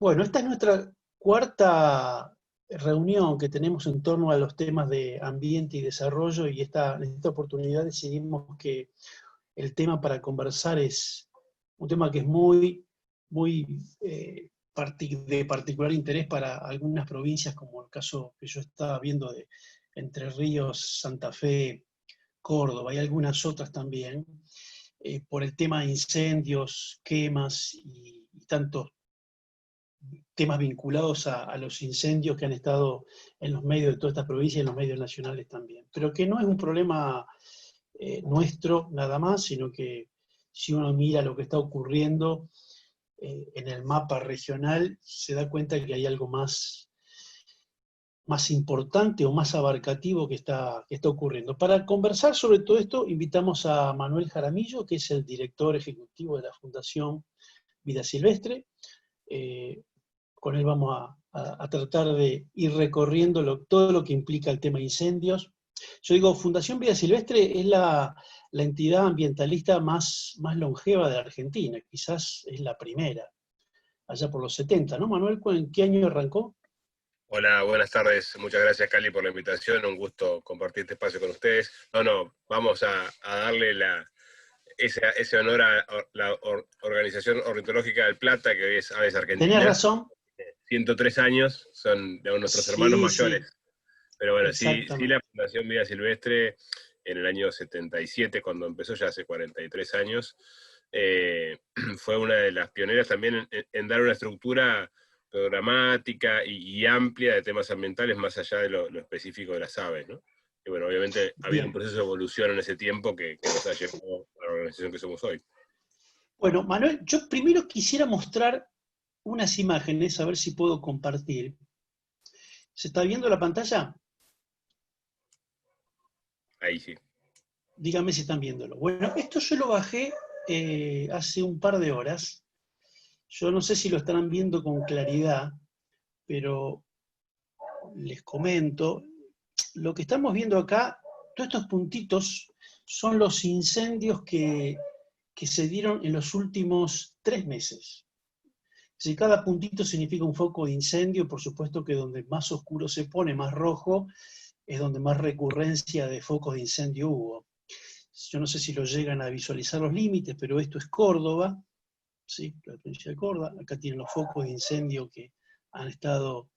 Bueno, esta es nuestra cuarta reunión que tenemos en torno a los temas de ambiente y desarrollo, y en esta oportunidad decidimos que el tema para conversar es un tema que es muy de particular interés para algunas provincias, como el caso que yo estaba viendo de Entre Ríos, Santa Fe, Córdoba y algunas otras también, por el tema de incendios, quemas y tantos temas vinculados a los incendios que han estado en los medios de todas estas provincias y en los medios nacionales también. Pero que no es un problema nuestro nada más, sino que si uno mira lo que está ocurriendo en el mapa regional, se da cuenta que hay algo más importante o más abarcativo que está ocurriendo. Para conversar sobre todo esto, invitamos a Manuel Jaramillo, que es el director ejecutivo de la Fundación Vida Silvestre. Con él vamos a tratar de ir recorriendo todo lo que implica el tema incendios. Yo digo, Fundación Vida Silvestre es la entidad ambientalista más longeva de la Argentina, quizás es la primera, allá por los 70, ¿no, Manuel? ¿En qué año arrancó? Hola, buenas tardes. Muchas gracias, Cali, por la invitación. Un gusto compartir este espacio con ustedes. Vamos a darle ese honor a la Organización Ornitológica del Plata, que hoy es Aves Tenés Argentinas. razón. 103 años, son de nuestros hermanos Sí, mayores. sí, Pero bueno, sí, la exactamente. Fundación Vida Silvestre, en el año 77, cuando empezó, ya hace 43 años, fue una de las pioneras también en dar una estructura programática y amplia de temas ambientales, más allá de lo específico de las aves, ¿no? Y bueno, obviamente ha habido un Bien. proceso de evolución en ese tiempo que nos ha llevado a la organización que somos hoy. Bueno, Manuel, yo primero quisiera mostrar unas imágenes, a ver si puedo compartir. ¿Se está viendo la pantalla? Ahí sí. Dígame si están viéndolo. Bueno, esto yo lo bajé hace un par de horas. Yo no sé si lo estarán viendo con claridad, pero les comento. Lo que estamos viendo acá, todos estos puntitos, son los incendios que se dieron en los últimos 3 meses. Si cada puntito significa un foco de incendio, por supuesto que donde más oscuro se pone, más rojo, es donde más recurrencia de focos de incendio hubo. Yo no sé si lo llegan a visualizar los límites, pero esto es Córdoba, ¿sí? La provincia de Córdoba. Acá tienen los focos de incendio que han estado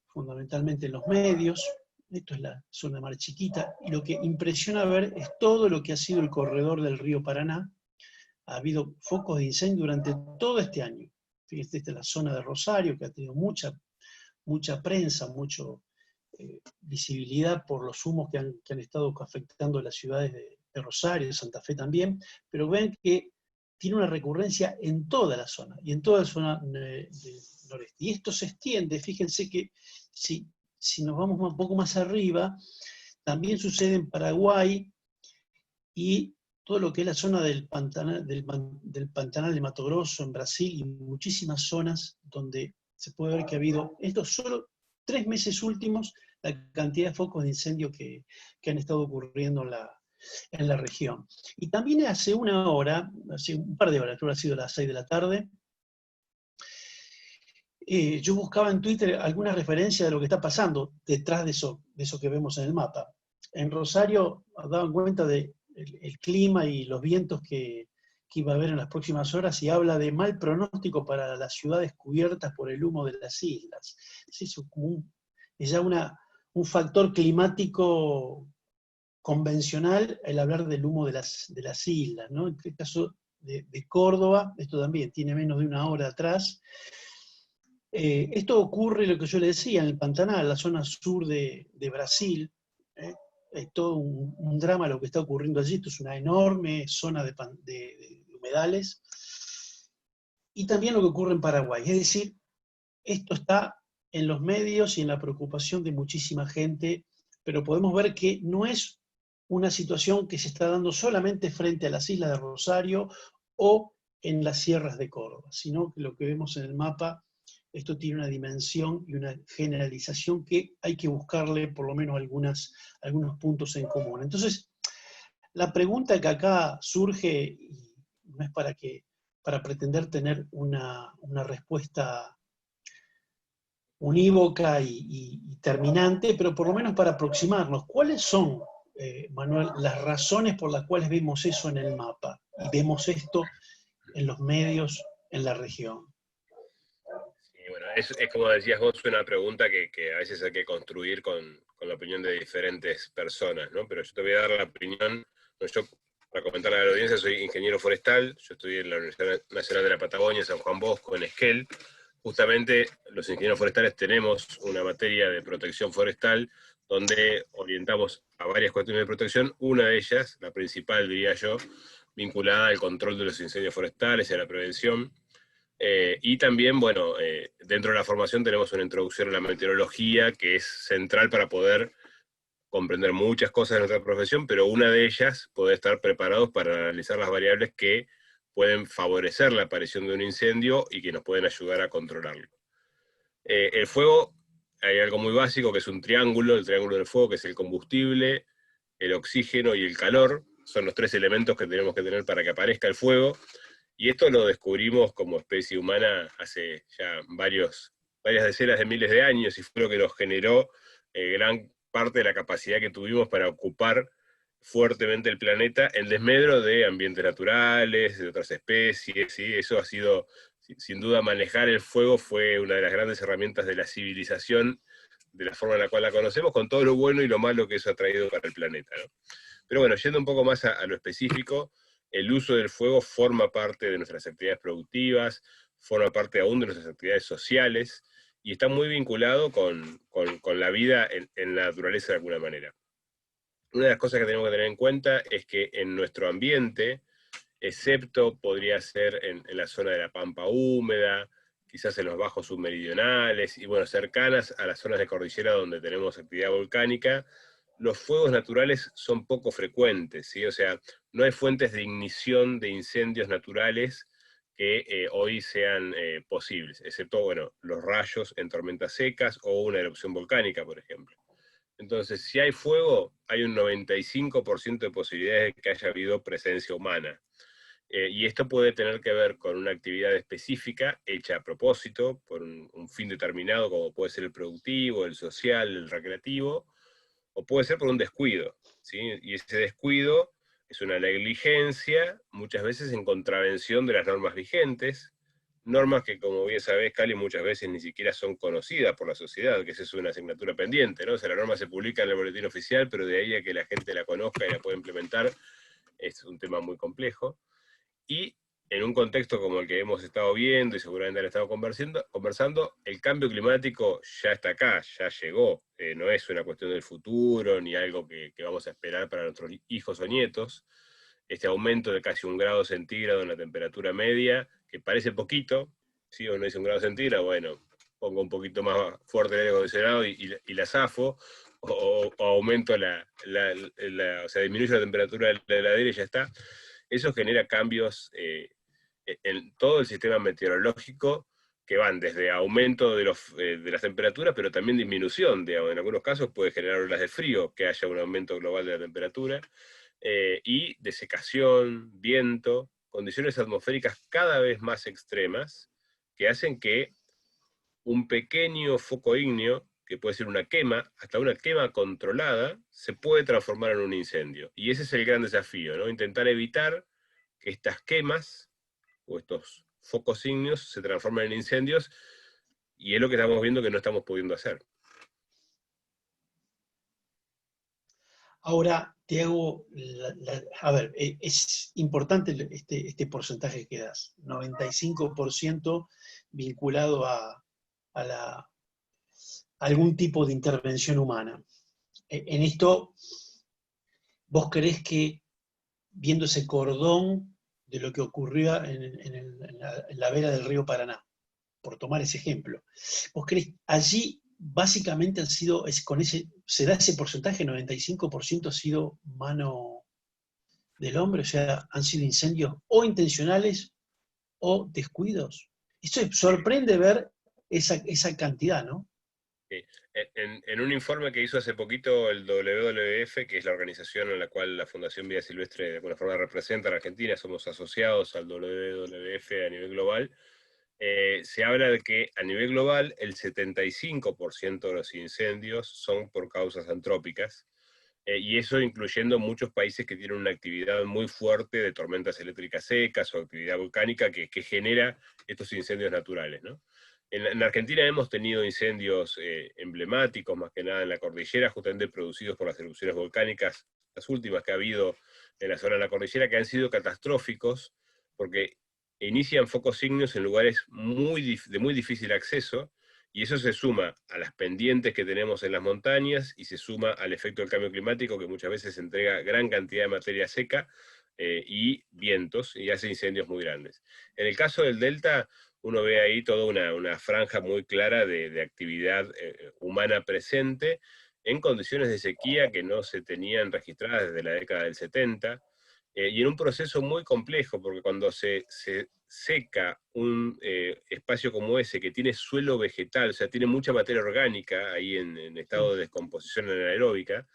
fundamentalmente en los medios. Esto es la zona Mar Chiquita. Y lo que impresiona ver es todo lo que ha sido el corredor del río Paraná. Ha habido focos de incendio durante todo este año. Fíjense, esta es la zona de Rosario, que ha tenido mucha prensa, mucha visibilidad por los humos que han estado afectando las ciudades de Rosario, de Santa Fe también, pero ven que tiene una recurrencia en toda la zona, y en toda la zona del noreste. Y esto se extiende, fíjense que si nos vamos un poco más arriba, también sucede en Paraguay y todo lo que es la zona del Pantanal de Mato Grosso en Brasil, y muchísimas zonas donde se puede ver que ha habido, estos solo 3 meses últimos, la cantidad de focos de incendio que han estado ocurriendo en la región. Y también hace una hora, hace un par de horas, creo que ha sido las 6 de la tarde, yo buscaba en Twitter alguna referencia de lo que está pasando detrás de eso que vemos en el mapa. En Rosario daban cuenta del clima y los vientos que iba a haber en las próximas horas, y habla de mal pronóstico para las ciudades cubiertas por el humo de las islas. Es ya un factor climático convencional el hablar del humo de las islas, ¿no? En el caso de Córdoba, esto también tiene menos de una hora atrás. Esto ocurre, lo que yo le decía, en el Pantanal, la zona sur de Brasil. Es todo un drama lo que está ocurriendo allí. Esto es una enorme zona de humedales. Y también lo que ocurre en Paraguay. Es decir, esto está en los medios y en la preocupación de muchísima gente, pero podemos ver que no es una situación que se está dando solamente frente a las islas de Rosario o en las sierras de Córdoba, sino que lo que vemos en el mapa, esto tiene una dimensión y una generalización que hay que buscarle por lo menos algunos puntos en común. Entonces, la pregunta que acá surge, y no es para pretender tener una respuesta unívoca y terminante, pero por lo menos para aproximarnos, ¿cuáles son, Manuel, las razones por las cuales vemos eso en el mapa y vemos esto en los medios en la región? Sí, bueno, es como decías vos, una pregunta que a veces hay que construir con la opinión de diferentes personas, ¿no? Pero yo te voy a dar la opinión, no, yo, para comentarle a la audiencia, soy ingeniero forestal, yo estudié en la Universidad Nacional de la Patagonia, San Juan Bosco, en Esquel. Justamente los ingenieros forestales tenemos una materia de protección forestal donde orientamos a varias cuestiones de protección, una de ellas, la principal diría yo, vinculada al control de los incendios forestales y a la prevención. Y también, bueno, dentro de la formación tenemos una introducción a la meteorología que es central para poder comprender muchas cosas de nuestra profesión, pero una de ellas, poder estar preparados para analizar las variables que pueden favorecer la aparición de un incendio y que nos pueden ayudar a controlarlo. El fuego, hay algo muy básico que es un triángulo, el triángulo del fuego, que es el combustible, el oxígeno y el calor. Son los tres elementos que tenemos que tener para que aparezca el fuego. Y esto lo descubrimos como especie humana hace ya varias decenas de miles de años y fue lo que nos generó gran parte de la capacidad que tuvimos para ocupar fuertemente el planeta en desmedro de ambientes naturales, de otras especies, ¿sí? Eso ha sido, sin duda, manejar el fuego fue una de las grandes herramientas de la civilización, de la forma en la cual la conocemos, con todo lo bueno y lo malo que eso ha traído para el planeta, ¿no? Pero bueno, yendo un poco más a lo específico, el uso del fuego forma parte de nuestras actividades productivas, forma parte aún de nuestras actividades sociales, y está muy vinculado con la vida en la naturaleza de alguna manera. Una de las cosas que tenemos que tener en cuenta es que en nuestro ambiente, excepto podría ser en la zona de la pampa húmeda, quizás en los bajos submeridionales, y bueno, cercanas a las zonas de cordillera donde tenemos actividad volcánica, los fuegos naturales son poco frecuentes, ¿sí? O sea, no hay fuentes de ignición de incendios naturales que hoy sean posibles, excepto, bueno, los rayos en tormentas secas o una erupción volcánica, por ejemplo. Entonces, si hay fuego, hay un 95% de posibilidades de que haya habido presencia humana. Y esto puede tener que ver con una actividad específica hecha a propósito, por un fin determinado, como puede ser el productivo, el social, el recreativo, o puede ser por un descuido, ¿sí? Y ese descuido es una negligencia, muchas veces en contravención de las normas vigentes, normas que, como bien sabés, Cali, muchas veces ni siquiera son conocidas por la sociedad, que esa es una asignatura pendiente, ¿no? O sea, la norma se publica en el boletín oficial, pero de ahí a que la gente la conozca y la pueda implementar, es un tema muy complejo. Y en un contexto como el que hemos estado viendo y seguramente han estado conversando, el cambio climático ya está acá, ya llegó. No es una cuestión del futuro ni algo que vamos a esperar para nuestros hijos o nietos. Este aumento de casi 1 grado centígrado en la temperatura media, que parece poquito, ¿sí? Uno dice 1 grado centígrado, bueno, pongo un poquito más fuerte el aire acondicionado y la zafo, o aumento o sea, disminuyo la temperatura de la heladera y ya está. Eso genera cambios en todo el sistema meteorológico que van desde aumento de las temperaturas, pero también disminución, digamos. En algunos casos puede generar olas de frío, que haya un aumento global de la temperatura, y desecación, viento, condiciones atmosféricas cada vez más extremas, que hacen que un pequeño foco ígneo, que puede ser una quema, hasta una quema controlada, se puede transformar en un incendio. Y ese es el gran desafío, ¿no? Intentar evitar que estas quemas o estos focos ígneos se transformen en incendios, y es lo que estamos viendo que no estamos pudiendo hacer. Ahora te hago, a ver, es importante este porcentaje que das, 95% vinculado a algún tipo de intervención humana. En esto, ¿vos creés que viendo ese cordón de lo que ocurrió en la vera del río Paraná, por tomar ese ejemplo, ¿vos creés allí básicamente han sido, se da ese porcentaje, 95% ha sido mano del hombre, o sea, han sido incendios o intencionales o descuidos? Esto sorprende ver esa cantidad, ¿no? Sí. En un informe que hizo hace poquito el WWF, que es la organización en la cual la Fundación Vida Silvestre de alguna forma representa a la Argentina, somos asociados al WWF a nivel global, se habla de que a nivel global el 75% de los incendios son por causas antrópicas, y eso incluyendo muchos países que tienen una actividad muy fuerte de tormentas eléctricas secas o actividad volcánica que genera estos incendios naturales, ¿no? En Argentina hemos tenido incendios emblemáticos, más que nada en la cordillera, justamente producidos por las erupciones volcánicas, las últimas que ha habido en la zona de la cordillera, que han sido catastróficos, porque inician focos ígneos en lugares de muy difícil acceso, y eso se suma a las pendientes que tenemos en las montañas, y se suma al efecto del cambio climático, que muchas veces entrega gran cantidad de materia seca y vientos, y hace incendios muy grandes. En el caso del Delta, uno ve ahí toda una franja muy clara de actividad humana presente, en condiciones de sequía que no se tenían registradas desde la década del 70, y en un proceso muy complejo, porque cuando se seca un espacio como ese, que tiene suelo vegetal, o sea, tiene mucha materia orgánica ahí en estado de descomposición anaeróbica,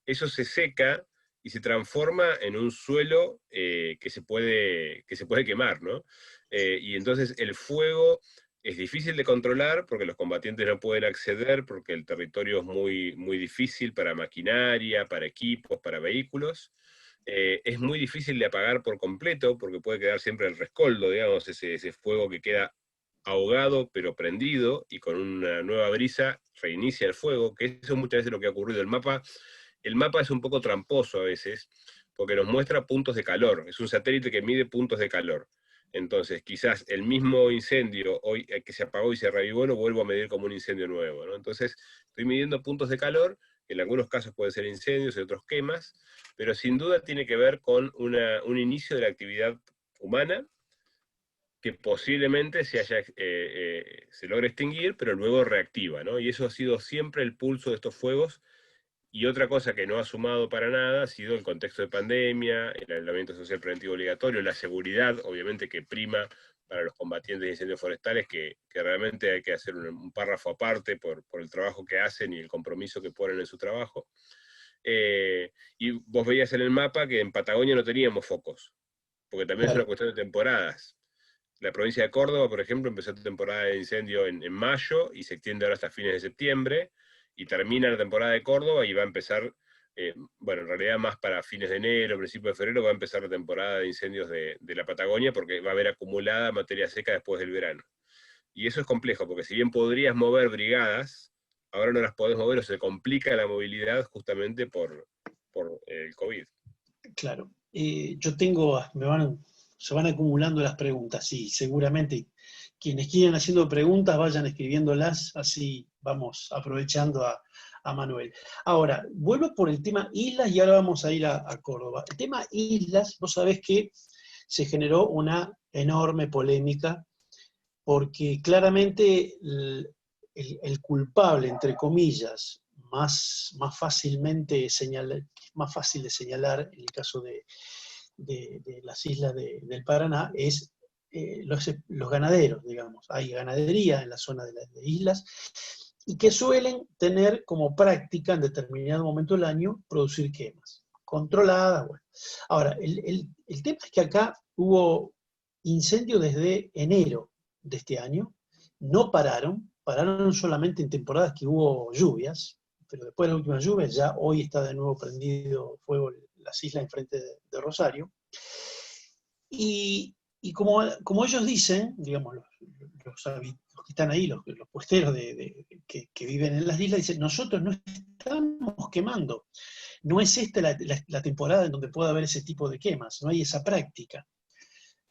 eso se seca y se transforma en un suelo que se puede quemar, ¿no? Y entonces el fuego es difícil de controlar porque los combatientes no pueden acceder, porque el territorio es muy, muy difícil para maquinaria, para equipos, para vehículos. Es muy difícil de apagar por completo porque puede quedar siempre el rescoldo, digamos, ese fuego que queda ahogado pero prendido, y con una nueva brisa reinicia el fuego, que eso muchas veces es lo que ha ocurrido. El mapa es un poco tramposo a veces, porque nos muestra puntos de calor, es un satélite que mide puntos de calor. Entonces, quizás el mismo incendio hoy que se apagó y se reavivó lo vuelvo a medir como un incendio nuevo, ¿no? Entonces, estoy midiendo puntos de calor, que en algunos casos pueden ser incendios, en otros quemas, pero sin duda tiene que ver con un inicio de la actividad humana, que posiblemente se logre extinguir, pero luego reactiva, ¿no? Y eso ha sido siempre el pulso de estos fuegos. Y otra cosa que no ha sumado para nada ha sido el contexto de pandemia, el aislamiento social preventivo obligatorio, la seguridad, obviamente, que prima para los combatientes de incendios forestales, que realmente hay que hacer un párrafo aparte por el trabajo que hacen y el compromiso que ponen en su trabajo. Y vos veías en el mapa que en Patagonia no teníamos focos, porque también es una Claro. cuestión de temporadas. La provincia de Córdoba, por ejemplo, empezó temporada de incendio en mayo y se extiende ahora hasta fines de septiembre, y termina la temporada de Córdoba y va a empezar, bueno, en realidad más para fines de enero, principios de febrero, va a empezar la temporada de incendios de la Patagonia, porque va a haber acumulada materia seca después del verano. Y eso es complejo, porque si bien podrías mover brigadas, ahora no las podés mover, o se complica la movilidad justamente por el COVID. Claro. Yo tengo, se van acumulando las preguntas, y seguramente quienes quieran haciendo preguntas vayan escribiéndolas, así vamos aprovechando a Manuel. Ahora, vuelvo por el tema islas y ahora vamos a ir a Córdoba. El tema islas, vos sabés que se generó una enorme polémica porque claramente el culpable, entre comillas, más fácilmente más fácil de señalar en el caso de las islas del Paraná es los ganaderos, digamos. Hay ganadería en la zona de islas y que suelen tener como práctica en determinado momento del año producir quemas controladas. Bueno. Ahora, el tema es que acá hubo incendio desde enero de este año, no pararon solamente en temporadas que hubo lluvias, pero después de las últimas lluvias ya hoy está de nuevo prendido fuego las islas enfrente de Rosario. Y como ellos dicen, digamos, los que están ahí, los puesteros que viven en las islas, dicen, nosotros no estamos quemando, no es esta la temporada en donde puede haber ese tipo de quemas, no hay esa práctica.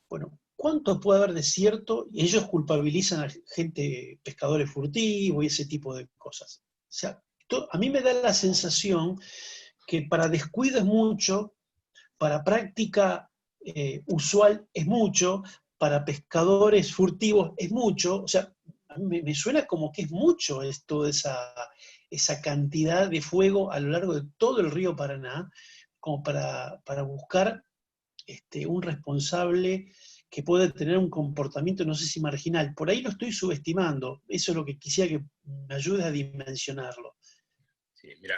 Bueno, ¿cuánto puede haber de cierto? Y ellos culpabilizan a gente, pescadores furtivos y ese tipo de cosas. O sea, a mí me da la sensación que para descuido es mucho, para práctica usual es mucho, para pescadores furtivos es mucho. O sea, a mí me suena como que es mucho esto, esa cantidad de fuego a lo largo de todo el río Paraná, como para buscar un responsable que puede tener un comportamiento, no sé si marginal. Por ahí lo estoy subestimando. Eso es lo que quisiera que me ayudes a dimensionarlo. Sí, mira,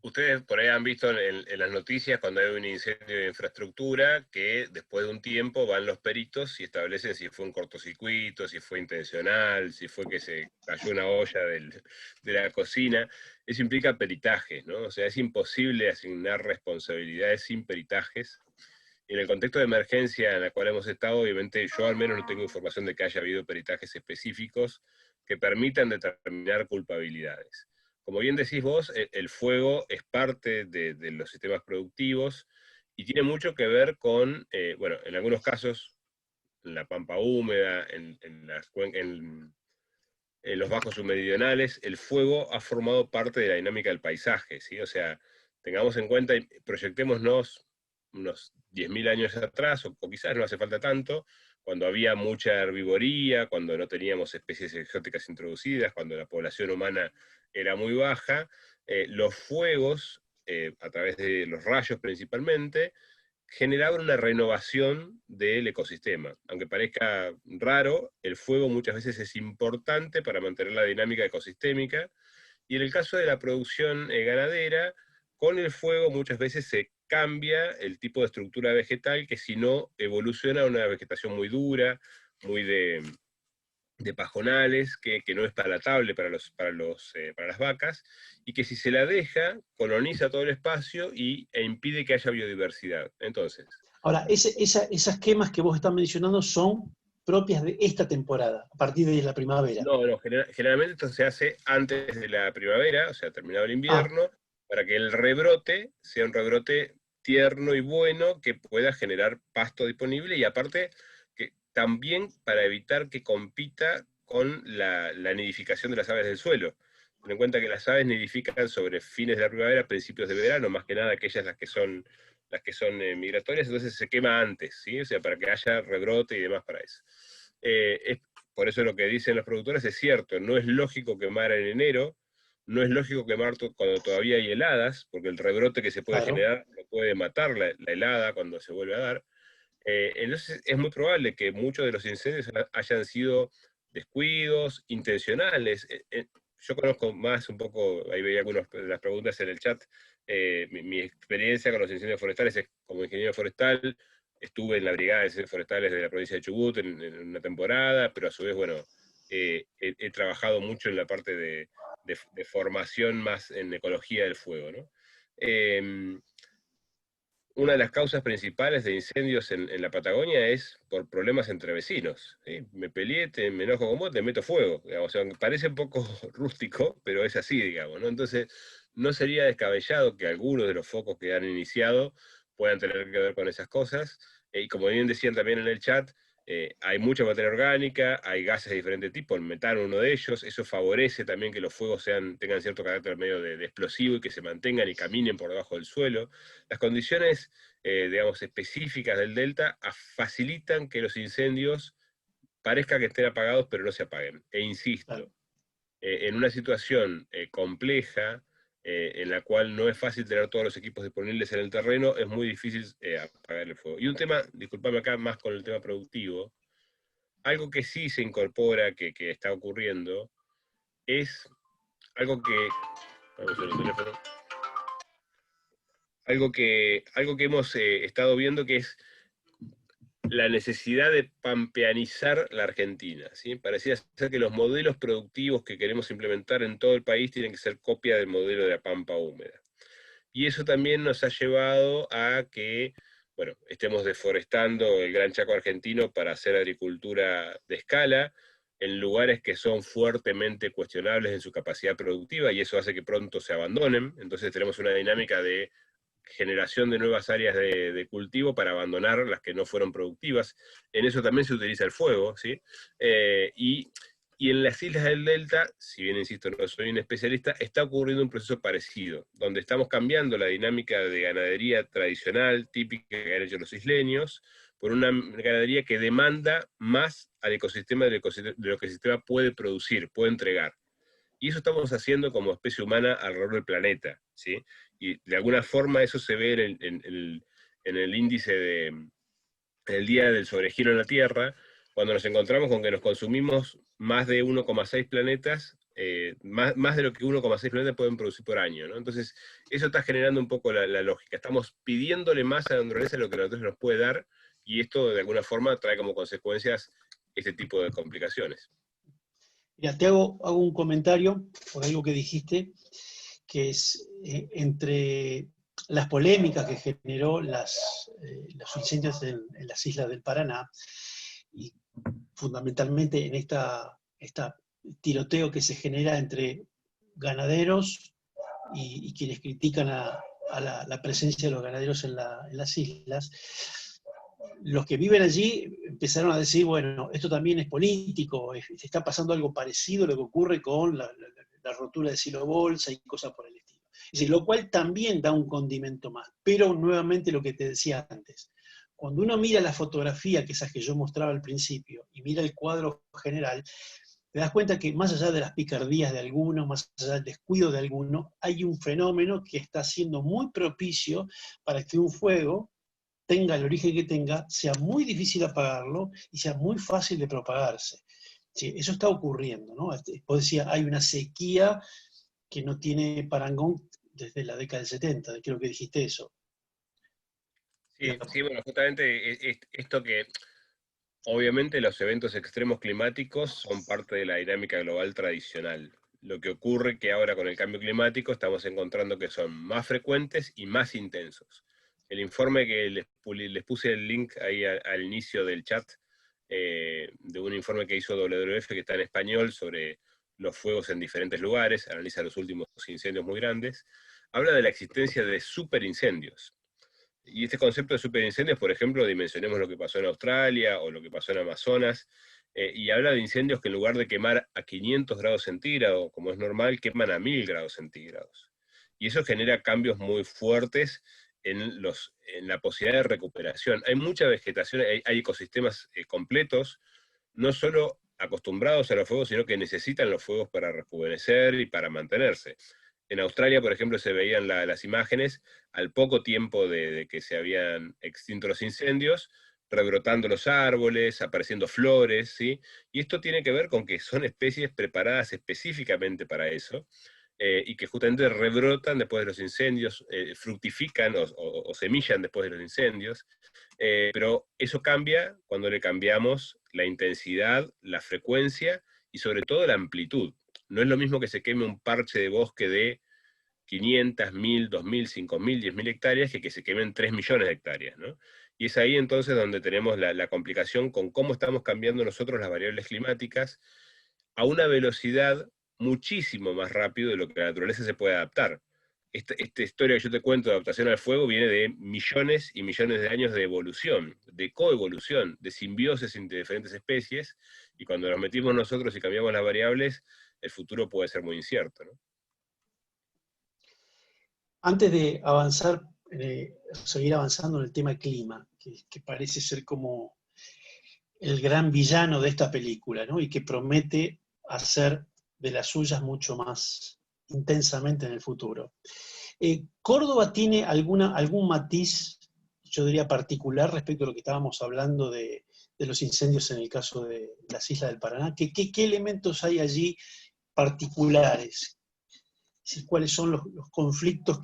Ustedes por ahí han visto en las noticias cuando hay un incendio de infraestructura que después de un tiempo van los peritos y establecen si fue un cortocircuito, si fue intencional, si fue que se cayó una olla de la cocina. Eso implica peritajes, ¿no? O sea, es imposible asignar responsabilidades sin peritajes. Y en el contexto de emergencia en la cual hemos estado, obviamente yo al menos no tengo información de que haya habido peritajes específicos que permitan determinar culpabilidades. Como bien decís vos, el fuego es parte de los sistemas productivos y tiene mucho que ver con, bueno, en algunos casos, en la pampa húmeda, en los bajos submeridionales, el fuego ha formado parte de la dinámica del paisaje, ¿sí? O sea, tengamos en cuenta, y proyectémonos unos 10.000 años atrás, o quizás no hace falta tanto, cuando había mucha herbivoría, cuando no teníamos especies exóticas introducidas, cuando la población humana era muy baja, los fuegos, a través de los rayos principalmente, generaban una renovación del ecosistema. Aunque parezca raro, el fuego muchas veces es importante para mantener la dinámica ecosistémica, y en el caso de la producción ganadera, con el fuego muchas veces se cambia el tipo de estructura vegetal que si no evoluciona a una vegetación muy dura, muy de pajonales, que no es palatable para las vacas, y que si se la deja, coloniza todo el espacio e impide que haya biodiversidad. Entonces, Ahora, esas quemas que vos estás mencionando son propias de esta temporada, a partir de la primavera. no, generalmente esto se hace antes de la primavera, o sea, terminado el Ah, invierno, para que el rebrote sea un rebrote tierno y bueno que pueda generar pasto disponible, y aparte que también para evitar que compita con la nidificación de las aves del suelo. Ten en cuenta que las aves nidifican sobre fines de la primavera, principios de verano, más que nada aquellas las que son migratorias, entonces se quema antes, ¿sí? O sea, para que haya rebrote y demás para eso. Es por eso lo que dicen los productores es cierto, no es lógico quemar en enero, no es lógico quemar cuando todavía hay heladas, porque el rebrote que se puede claro. generar lo puede matar la helada cuando se vuelve a dar. Entonces es muy probable que muchos de los incendios hayan sido descuidos, intencionales. Yo conozco más un poco, ahí veía algunas de las preguntas en el chat, mi experiencia con los incendios forestales es como ingeniero forestal. Estuve en la Brigada de Incendios Forestales de la provincia de Chubut en una temporada, pero a su vez, bueno, he trabajado mucho en la parte de formación más en ecología del fuego, ¿no? Una de las causas principales de incendios en la Patagonia es por problemas entre vecinos, ¿sí? Me peleé, me enojo con vos, te meto fuego, digamos. O sea, parece un poco rústico, pero es así, digamos, ¿no? Entonces, no sería descabellado que algunos de los focos que han iniciado puedan tener que ver con esas cosas. Y como bien decían también en el chat, hay mucha materia orgánica, hay gases de diferente tipo, el metano uno de ellos, eso favorece también que los fuegos tengan cierto carácter medio de explosivo y que se mantengan y caminen por debajo del suelo. Las condiciones, digamos, específicas del delta facilitan que los incendios parezca que estén apagados, pero no se apaguen. E Claro. insisto, en una situación compleja, en la cual no es fácil tener todos los equipos disponibles en el terreno, es muy difícil apagar el fuego. Y un tema, disculpame acá más con el tema productivo, algo que sí se incorpora, que está ocurriendo, es algo que... Vamos a ver el teléfono. Algo que hemos estado viendo, que es la necesidad de pampeanizar la Argentina, ¿sí? Parecía ser que los modelos productivos que queremos implementar en todo el país tienen que ser copia del modelo de la pampa húmeda. Y eso también nos ha llevado a que, bueno, estemos deforestando el Gran Chaco argentino para hacer agricultura de escala en lugares que son fuertemente cuestionables en su capacidad productiva, y eso hace que pronto se abandonen. Entonces tenemos una dinámica de generación de nuevas áreas de cultivo para abandonar las que no fueron productivas. En eso también se utiliza el fuego, ¿sí? Y en las islas del Delta, si bien insisto, no soy un especialista, está ocurriendo un proceso parecido, donde estamos cambiando la dinámica de ganadería tradicional, típica que han hecho los isleños, por una ganadería que demanda más al ecosistema de lo que el sistema puede producir, puede entregar. Y eso estamos haciendo como especie humana alrededor del planeta, ¿sí? Y de alguna forma eso se ve en el índice el día del sobregiro en la Tierra, cuando nos encontramos con que nos consumimos más de 1,6 planetas más de lo que 1,6 planetas pueden producir por año, ¿no? Entonces, eso está generando un poco la lógica. Estamos pidiéndole más a la naturaleza de lo que la naturaleza nos puede dar, y esto de alguna forma trae como consecuencias este tipo de complicaciones. Mira, te hago un comentario por algo que dijiste, que es entre las polémicas que generó los incendios en las islas del Paraná, y fundamentalmente en esta tiroteo que se genera entre ganaderos y quienes critican a la presencia de los ganaderos en las islas, los que viven allí empezaron a decir, bueno, esto también es político, está pasando algo parecido a lo que ocurre con la rotura de Silo Bolsa y cosas por el estilo. Es decir, lo cual también da un condimento más. Pero nuevamente lo que te decía antes, cuando uno mira la fotografía, que esas que yo mostraba al principio, y mira el cuadro general, te das cuenta que más allá de las picardías de algunos, más allá del descuido de algunos, hay un fenómeno que está siendo muy propicio para que un fuego, tenga el origen que tenga, sea muy difícil apagarlo y sea muy fácil de propagarse. Sí, eso está ocurriendo, ¿no? Vos decías, hay una sequía que no tiene parangón desde la década del 70, creo que dijiste eso. Sí, sí, bueno, justamente esto que obviamente los eventos extremos climáticos son parte de la dinámica global tradicional. Lo que ocurre que ahora con el cambio climático estamos encontrando que son más frecuentes y más intensos. El informe que les puse el link ahí al inicio del chat, de un informe que hizo WWF que está en español sobre los fuegos en diferentes lugares, analiza los últimos incendios muy grandes, habla de la existencia de superincendios. Y este concepto de superincendios, por ejemplo, dimensionemos lo que pasó en Australia o lo que pasó en Amazonas, y habla de incendios que en lugar de quemar a 500 grados centígrados, como es normal, queman a 1000 grados centígrados. Y eso genera cambios muy fuertes en la posibilidad de recuperación. Hay mucha vegetación, hay ecosistemas completos, no solo acostumbrados a los fuegos, sino que necesitan los fuegos para rejuvenecer y para mantenerse. En Australia, por ejemplo, se veían las imágenes al poco tiempo de que se habían extinto los incendios, rebrotando los árboles, apareciendo flores, ¿sí? Y esto tiene que ver con que son especies preparadas específicamente para eso, y que justamente rebrotan después de los incendios, fructifican o semillan después de los incendios, pero eso cambia cuando le cambiamos la intensidad, la frecuencia y sobre todo la amplitud. No es lo mismo que se queme un parche de bosque de 500, 1000, 2000, 5000, 10.000 hectáreas que se quemen 3 millones de hectáreas, ¿no? Y es ahí entonces donde tenemos la complicación con cómo estamos cambiando nosotros las variables climáticas a una velocidad muchísimo más rápido de lo que la naturaleza se puede adaptar. Esta historia que yo te cuento de adaptación al fuego viene de millones y millones de años de evolución, de coevolución, de simbiosis entre diferentes especies, y cuando nos metimos nosotros y cambiamos las variables, el futuro puede ser muy incierto, ¿no? Antes de avanzar, seguir avanzando en el tema clima, que parece ser como el gran villano de esta película, ¿no? Y que promete hacer de las suyas mucho más intensamente en el futuro. ¿Córdoba tiene algún matiz, yo diría particular, respecto a lo que estábamos hablando de los incendios en el caso de las Islas del Paraná? ¿Qué elementos hay allí particulares? ¿Cuáles son los conflictos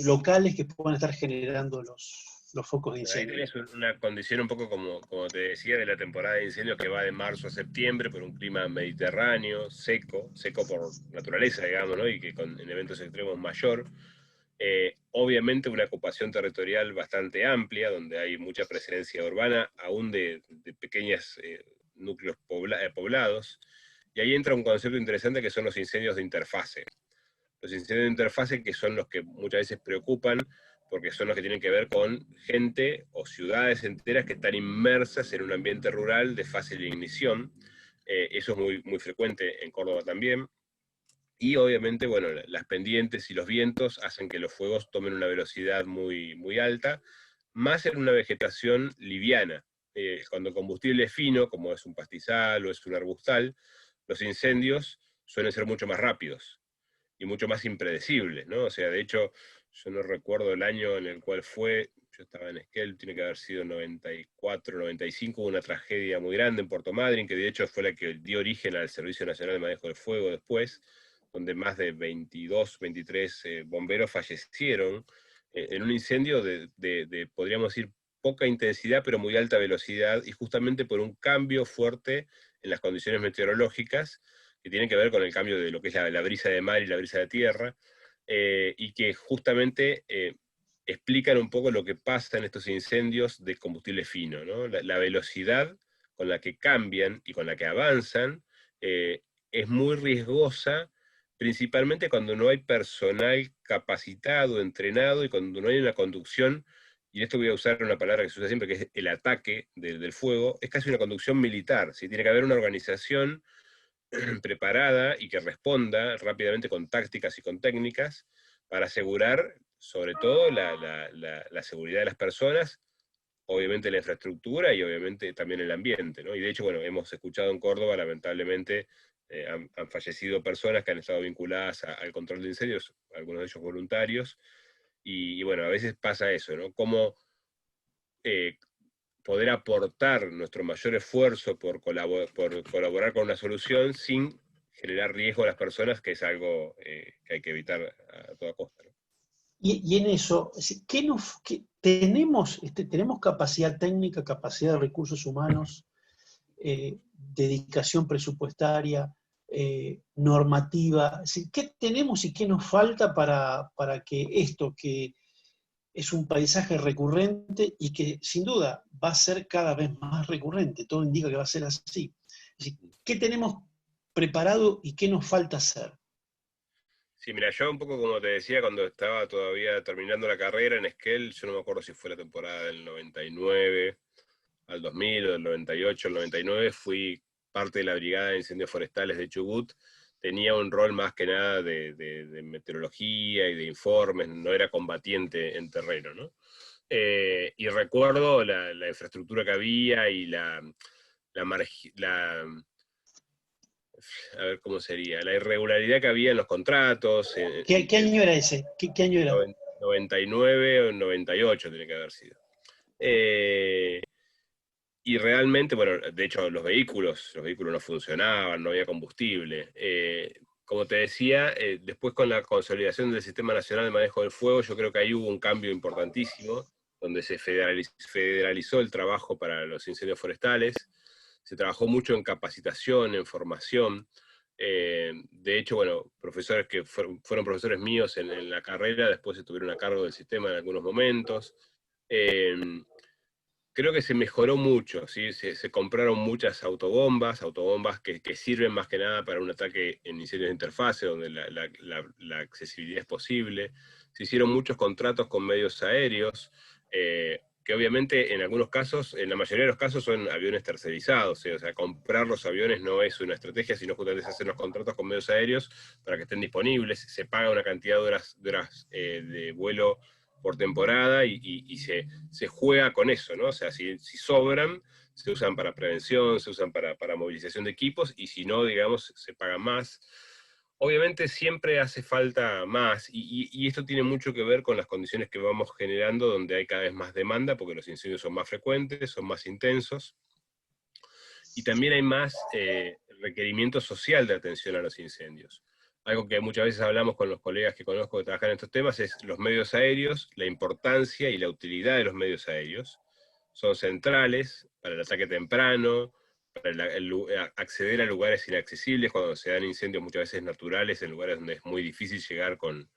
locales que puedan estar generando los focos de Ahí incendio? tenés una condición un poco como te decía, de la temporada de incendios que va de marzo a septiembre por un clima mediterráneo, seco por naturaleza, digamos, ¿no? Y que en eventos extremos mayor. Obviamente una ocupación territorial bastante amplia, donde hay mucha presencia urbana, aún de pequeños núcleos poblados. Y ahí entra un concepto interesante que son los incendios de interfase. Los incendios de interfase, que son los que muchas veces preocupan, porque son los que tienen que ver con gente o ciudades enteras que están inmersas en un ambiente rural de fácil ignición. Eso es muy frecuente en Córdoba también. Y obviamente, bueno, las pendientes y los vientos hacen que los fuegos tomen una velocidad muy alta, más en una vegetación liviana. Cuando el combustible es fino, como es un pastizal o es un arbustal, los incendios suelen ser mucho más rápidos y mucho más impredecibles, ¿no? O sea, de hecho, yo no recuerdo el año en el cual fue, yo estaba en Esquel, tiene que haber sido 94, 95, hubo una tragedia muy grande en Puerto Madryn, que de hecho fue la que dio origen al Servicio Nacional de Manejo del Fuego después, donde más de 22, 23 bomberos fallecieron en un incendio podríamos decir, poca intensidad, pero muy alta velocidad, y justamente por un cambio fuerte en las condiciones meteorológicas, que tienen que ver con el cambio de lo que es la brisa de mar y la brisa de tierra, y que justamente explican un poco lo que pasa en estos incendios de combustible fino, ¿no? La velocidad con la que cambian y con la que avanzan es muy riesgosa, principalmente cuando no hay personal capacitado, entrenado, y cuando no hay una conducción, y en esto voy a usar una palabra que se usa siempre, que es el ataque del fuego, es casi una conducción militar, ¿sí? Tiene que haber una organización preparada y que responda rápidamente con tácticas y con técnicas para asegurar, sobre todo, la seguridad de las personas, obviamente la infraestructura y obviamente también el ambiente, ¿no? Y de hecho, bueno, hemos escuchado en Córdoba, lamentablemente, han fallecido personas que han estado vinculadas al control de incendios, algunos de ellos voluntarios, y bueno, a veces pasa eso, ¿no? Cómo eh, poder aportar nuestro mayor esfuerzo por colaborar con una solución sin generar riesgo a las personas, que es algo que hay que evitar a toda costa, ¿no? Y en eso, tenemos, tenemos capacidad técnica, capacidad de recursos humanos, dedicación presupuestaria, normativa? ¿Qué tenemos y qué nos falta para que esto, que es un paisaje recurrente y que sin duda va a ser cada vez más recurrente, todo indica que va a ser así? Es decir, ¿qué tenemos preparado y qué nos falta hacer? Sí, mira, yo un poco como te decía, cuando estaba todavía terminando la carrera en Esquel, yo no me acuerdo si fue la temporada del 99 al 2000 o del 98 al 99, fui parte de la Brigada de Incendios Forestales de Chubut. Tenía un rol más que nada de meteorología y de informes, no era combatiente en terreno, ¿no? Y recuerdo la infraestructura que había y la, la, a ver cómo sería, la irregularidad que había en los contratos, ¿Qué año era ese? ¿Qué año era? 99 o 98 tiene que haber sido. Y realmente, bueno, de hecho los vehículos no funcionaban, no había combustible. Como te decía, después con la consolidación del Sistema Nacional de Manejo del Fuego, yo creo que ahí hubo un cambio importantísimo, donde se federalizó el trabajo para los incendios forestales, se trabajó mucho en capacitación, en formación. De hecho, bueno, profesores que fueron profesores míos en la carrera, después estuvieron a cargo del sistema en algunos momentos. Eh, Creo que se mejoró mucho, ¿sí? Se compraron muchas autobombas que sirven más que nada para un ataque en incendios de interfase, donde la accesibilidad es posible. Se hicieron muchos contratos con medios aéreos, que obviamente en algunos casos, en la mayoría de los casos son aviones tercerizados, ¿sí? O sea, comprar los aviones no es una estrategia, sino justamente se hacen los contratos con medios aéreos para que estén disponibles, se paga una cantidad de horas de vuelo por temporada y se juega con eso, ¿no? O sea, si sobran, se usan para prevención, se usan para movilización de equipos, y si no, digamos, se paga más. Obviamente siempre hace falta más, y esto tiene mucho que ver con las condiciones que vamos generando, donde hay cada vez más demanda, porque los incendios son más frecuentes, son más intensos, y también hay más requerimiento social de atención a los incendios. Algo que muchas veces hablamos con los colegas que conozco que trabajan en estos temas es los medios aéreos, la importancia y la utilidad de los medios aéreos. Son centrales para el ataque temprano, para acceder a lugares inaccesibles cuando se dan incendios muchas veces naturales, en lugares donde es muy difícil llegar con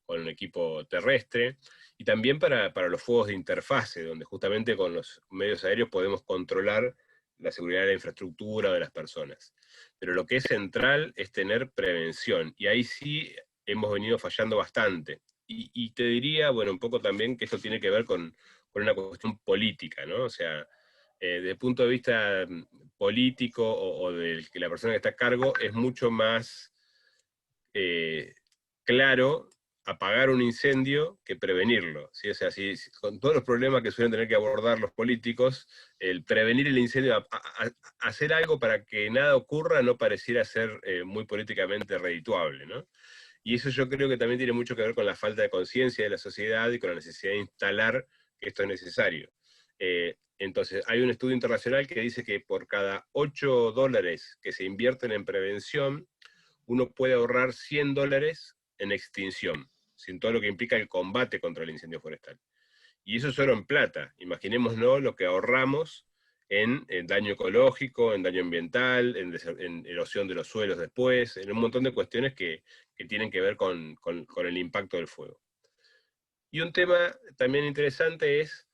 un equipo terrestre, y también para los fuegos de interfase, donde justamente con los medios aéreos podemos controlar la seguridad de la infraestructura de las personas. Pero lo que es central es tener prevención, y ahí sí hemos venido fallando bastante. Y te diría, bueno, un poco también que esto tiene que ver con una cuestión política, ¿no? O sea, desde el punto de vista político o del que la persona que está a cargo, es mucho más claro apagar un incendio que prevenirlo, ¿sí? O sea, con todos los problemas que suelen tener que abordar los políticos, el prevenir el incendio, hacer algo para que nada ocurra, no pareciera ser muy políticamente redituable, ¿no? Y eso yo creo que también tiene mucho que ver con la falta de conciencia de la sociedad y con la necesidad de instalar esto es necesario. Entonces, hay un estudio internacional que dice que por cada $8 que se invierten en prevención, uno puede ahorrar $100 en extinción, sin todo lo que implica el combate contra el incendio forestal. Y eso es solo en plata. Imaginémonos lo que ahorramos en daño ecológico, en daño ambiental, en erosión de los suelos después, en un montón de cuestiones que tienen que ver con el impacto del fuego. Y un tema también interesante es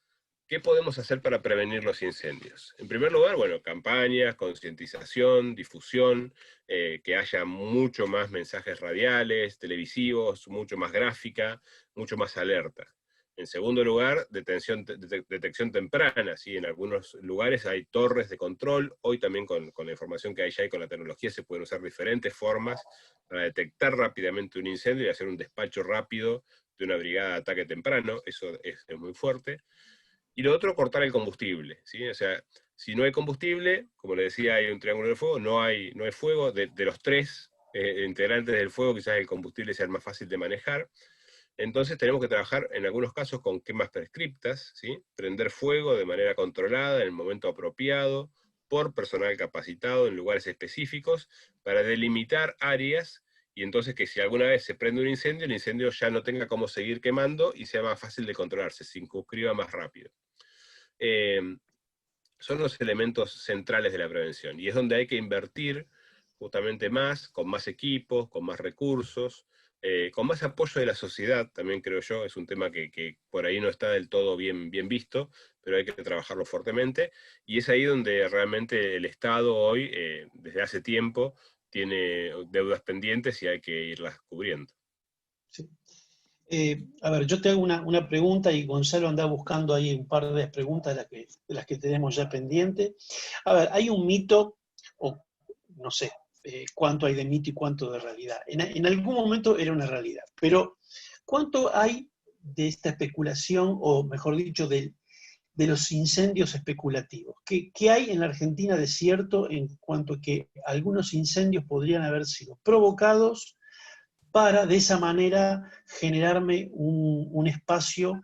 ¿qué podemos hacer para prevenir los incendios? En primer lugar, bueno, campañas, concientización, difusión, que haya mucho más mensajes radiales, televisivos, mucho más gráfica, mucho más alerta. En segundo lugar, detección temprana, ¿sí? En algunos lugares hay torres de control, hoy también con la información que hay ya y con la tecnología se pueden usar diferentes formas para detectar rápidamente un incendio y hacer un despacho rápido de una brigada de ataque temprano, eso es muy fuerte. Y lo otro, cortar el combustible, ¿sí? O sea, si no hay combustible, como le decía, hay un triángulo de fuego, no hay fuego. De los tres integrantes del fuego, quizás el combustible sea el más fácil de manejar. Entonces tenemos que trabajar en algunos casos con quemas prescriptas, ¿sí? Prender fuego de manera controlada en el momento apropiado, por personal capacitado en lugares específicos, para delimitar áreas, y entonces que si alguna vez se prende un incendio, el incendio ya no tenga cómo seguir quemando y sea más fácil de controlar, se circunscriba más rápido. Son los elementos centrales de la prevención, y es donde hay que invertir justamente más, con más equipos, con más recursos, con más apoyo de la sociedad, también creo yo, es un tema que por ahí no está del todo bien visto, pero hay que trabajarlo fuertemente, y es ahí donde realmente el Estado hoy, desde hace tiempo, tiene deudas pendientes y hay que irlas cubriendo. Sí. A ver, yo te hago una pregunta y Gonzalo anda buscando ahí un par de preguntas de las que tenemos ya pendientes. A ver, hay un mito, o no sé cuánto hay de mito y cuánto de realidad. En algún momento era una realidad, pero ¿cuánto hay de esta especulación, o mejor dicho, de los incendios especulativos? ¿Qué hay en la Argentina de cierto en cuanto a que algunos incendios podrían haber sido provocados para de esa manera generarme un espacio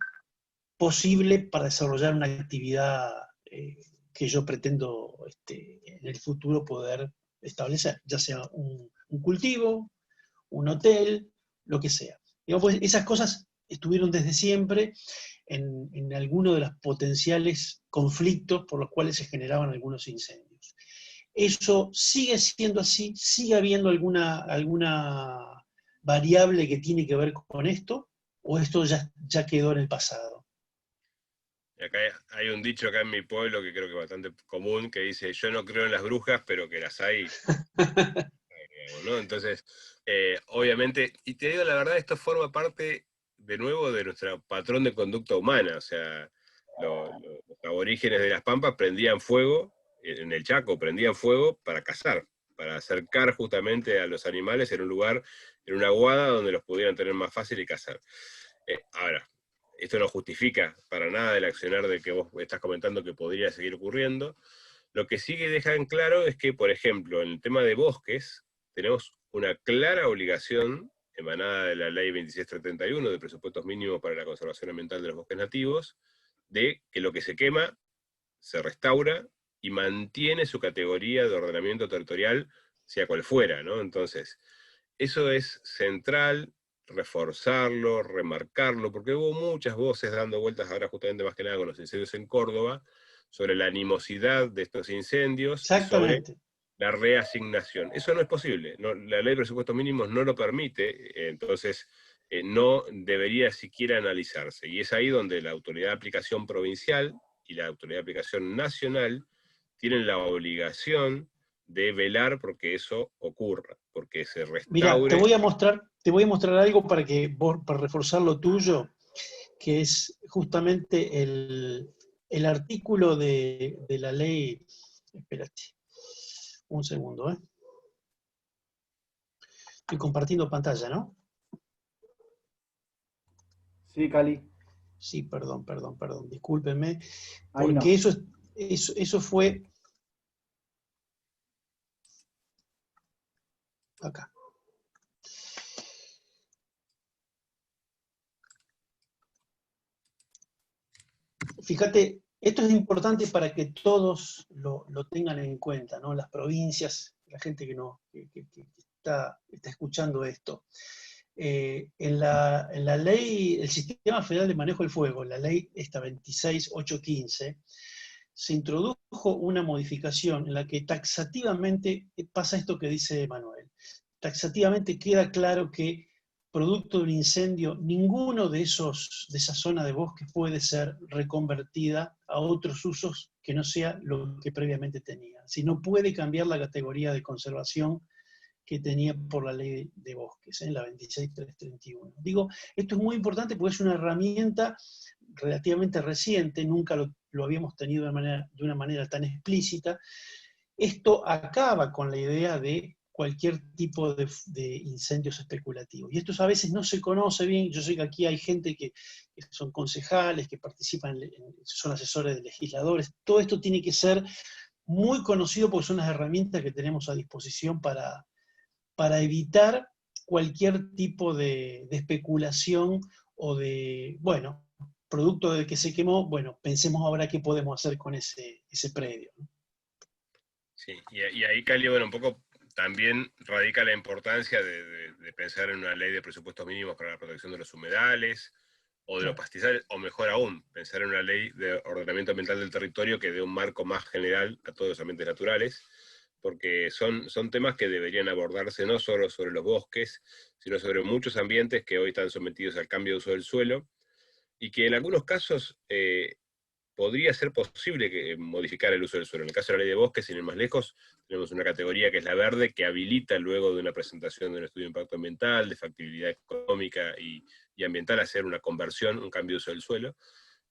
posible para desarrollar una actividad que yo pretendo en el futuro poder establecer, ya sea un cultivo, un hotel, lo que sea? Digamos, pues, esas cosas estuvieron desde siempre en alguno de los potenciales conflictos por los cuales se generaban algunos incendios. ¿Eso sigue siendo así? ¿Sigue habiendo alguna variable que tiene que ver con esto? ¿O esto ya quedó en el pasado? Y acá hay un dicho acá en mi pueblo que creo que es bastante común, que dice, yo no creo en las brujas, pero que las hay, ¿no? Entonces, obviamente, y te digo la verdad, esto forma parte, de nuevo, de nuestro patrón de conducta humana. O sea, los aborígenes de las Pampas prendían fuego, en el Chaco prendían fuego para cazar, para acercar justamente a los animales en un lugar, en una aguada donde los pudieran tener más fácil y cazar. Ahora, esto no justifica para nada el accionar de que vos estás comentando que podría seguir ocurriendo. Lo que sí que dejan claro es que, por ejemplo, en el tema de bosques, tenemos una clara obligación emanada de la Ley 2631 de presupuestos mínimos para la conservación ambiental de los bosques nativos, de que lo que se quema se restaura y mantiene su categoría de ordenamiento territorial, sea cual fuera, ¿no? Entonces, eso es central, reforzarlo, remarcarlo, porque hubo muchas voces dando vueltas ahora justamente más que nada con los incendios en Córdoba, sobre la animosidad de estos incendios y sobre Exactamente. la reasignación. Eso no es posible, no, la ley de presupuestos mínimos no lo permite, entonces no debería siquiera analizarse. Y es ahí donde la autoridad de aplicación provincial y la autoridad de aplicación nacional tienen la obligación de velar porque eso ocurra, porque se Mira, restaure. te voy a mostrar algo para reforzar lo tuyo, que es justamente el artículo de la ley. Espérate, un segundo, ¿eh? Estoy compartiendo pantalla, ¿no? Sí, Cali, Sí, perdón, discúlpenme, ahí porque no. eso fue acá. Fíjate, esto es importante para que todos lo tengan en cuenta, ¿no? Las provincias, la gente que está escuchando esto. En la ley, el Sistema Federal de Manejo del Fuego, la ley esta 26815, se introdujo una modificación en la que taxativamente pasa esto que dice Manuel. Taxativamente queda claro que producto de un incendio, ninguno de esa zona de bosque puede ser reconvertida a otros usos que no sea lo que previamente tenía. Si no puede cambiar la categoría de conservación que tenía por la ley de bosques, en la 26331. Digo, esto es muy importante porque es una herramienta relativamente reciente, nunca lo habíamos tenido de una manera tan explícita. Esto acaba con la idea de cualquier tipo de incendios especulativos. Y esto a veces no se conoce bien. Yo sé que aquí hay gente que son concejales, que participan, son asesores de legisladores. Todo esto tiene que ser muy conocido porque son las herramientas que tenemos a disposición para evitar cualquier tipo de especulación o de, bueno, producto de que se quemó, bueno, pensemos ahora qué podemos hacer con ese predio, ¿no? Sí, y ahí, Cali, bueno, un poco también radica la importancia de pensar en una ley de presupuestos mínimos para la protección de los humedales o de los pastizales, o mejor aún, pensar en una ley de ordenamiento ambiental del territorio que dé un marco más general a todos los ambientes naturales, porque son temas que deberían abordarse no solo sobre los bosques, sino sobre muchos ambientes que hoy están sometidos al cambio de uso del suelo, y que en algunos casos podría ser posible modificar el uso del suelo. En el caso de la ley de bosques, sin ir más lejos, tenemos una categoría que es la verde, que habilita luego de una presentación de un estudio de impacto ambiental, de factibilidad económica y ambiental, hacer una conversión, un cambio de uso del suelo,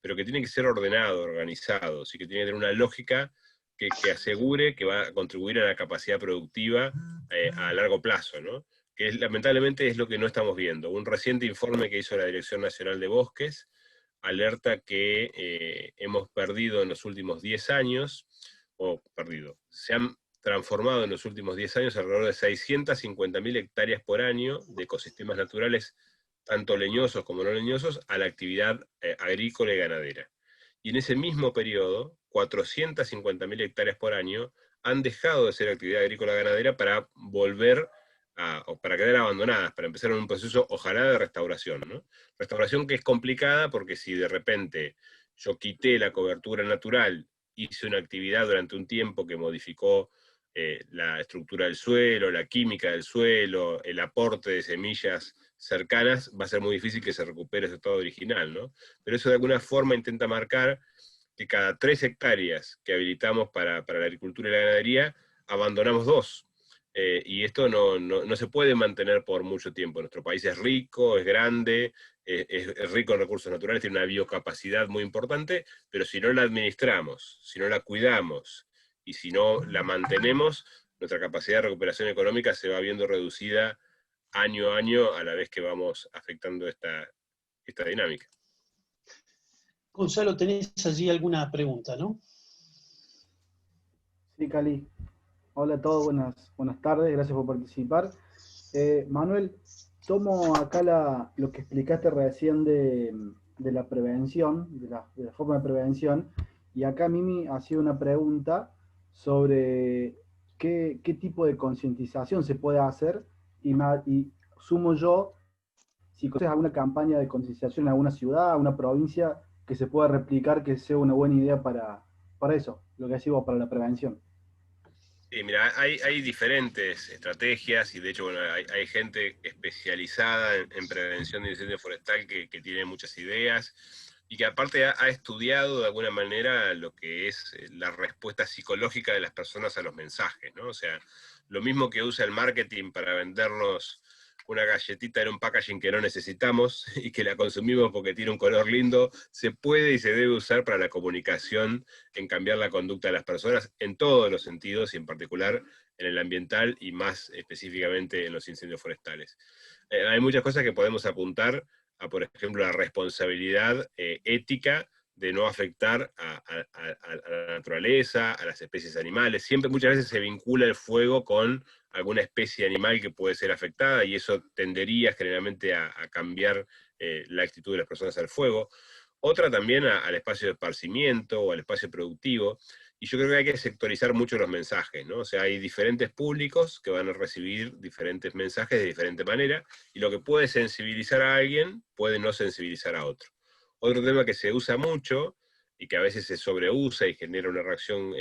pero que tiene que ser ordenado, organizado, sí que tiene que tener una lógica que asegure que va a contribuir a la capacidad productiva a largo plazo, ¿no? Que lamentablemente es lo que no estamos viendo. Un reciente informe que hizo la Dirección Nacional de Bosques alerta que hemos perdido en los últimos 10 años, se han transformado en los últimos 10 años alrededor de 650.000 hectáreas por año de ecosistemas naturales, tanto leñosos como no leñosos, a la actividad agrícola y ganadera. Y en ese mismo periodo, 450.000 hectáreas por año han dejado de ser actividad agrícola y ganadera para volver o para quedar abandonadas, para empezar un proceso, ojalá, de restauración, ¿no? Restauración que es complicada porque si de repente yo quité la cobertura natural, hice una actividad durante un tiempo que modificó la estructura del suelo, la química del suelo, el aporte de semillas cercanas, va a ser muy difícil que se recupere ese estado original, ¿no? Pero eso de alguna forma intenta marcar que cada 3 hectáreas que habilitamos para la agricultura y la ganadería, abandonamos 2. Y esto no se puede mantener por mucho tiempo. Nuestro país es rico, es grande, es rico en recursos naturales, tiene una biocapacidad muy importante, pero si no la administramos, si no la cuidamos y si no la mantenemos, nuestra capacidad de recuperación económica se va viendo reducida año a año a la vez que vamos afectando esta dinámica. Gonzalo, tenés allí alguna pregunta, ¿no? Sí, Cali. Hola a todos, buenas tardes, gracias por participar. Manuel, tomo acá lo que explicaste recién de la prevención, de la forma de prevención, y acá Mimi hacía una pregunta sobre qué tipo de concientización se puede hacer, y sumo yo, si conoces alguna campaña de concienciación en alguna ciudad, una provincia, que se pueda replicar, que sea una buena idea para eso, lo que decimos, para la prevención. Sí, mira, hay diferentes estrategias y de hecho, bueno, hay gente especializada en prevención de incendio forestal que tiene muchas ideas y que aparte ha estudiado de alguna manera lo que es la respuesta psicológica de las personas a los mensajes, ¿no? O sea, lo mismo que usa el marketing para vendernos una galletita en un packaging que no necesitamos y que la consumimos porque tiene un color lindo, se puede y se debe usar para la comunicación, en cambiar la conducta de las personas en todos los sentidos y en particular en el ambiental y más específicamente en los incendios forestales. Hay muchas cosas que podemos apuntar a, por ejemplo, la responsabilidad ética de no afectar a la naturaleza, a las especies animales. Siempre, muchas veces se vincula el fuego con alguna especie animal que puede ser afectada y eso tendería generalmente a cambiar la actitud de las personas al fuego. otra también al espacio de esparcimiento o al espacio productivo, y yo creo que hay que sectorizar mucho los mensajes, ¿no? O sea, hay diferentes públicos que van a recibir diferentes mensajes de diferente manera, y lo que puede sensibilizar a alguien puede no sensibilizar a otro. Otro tema que se usa mucho, y que a veces se sobreusa y genera una reacción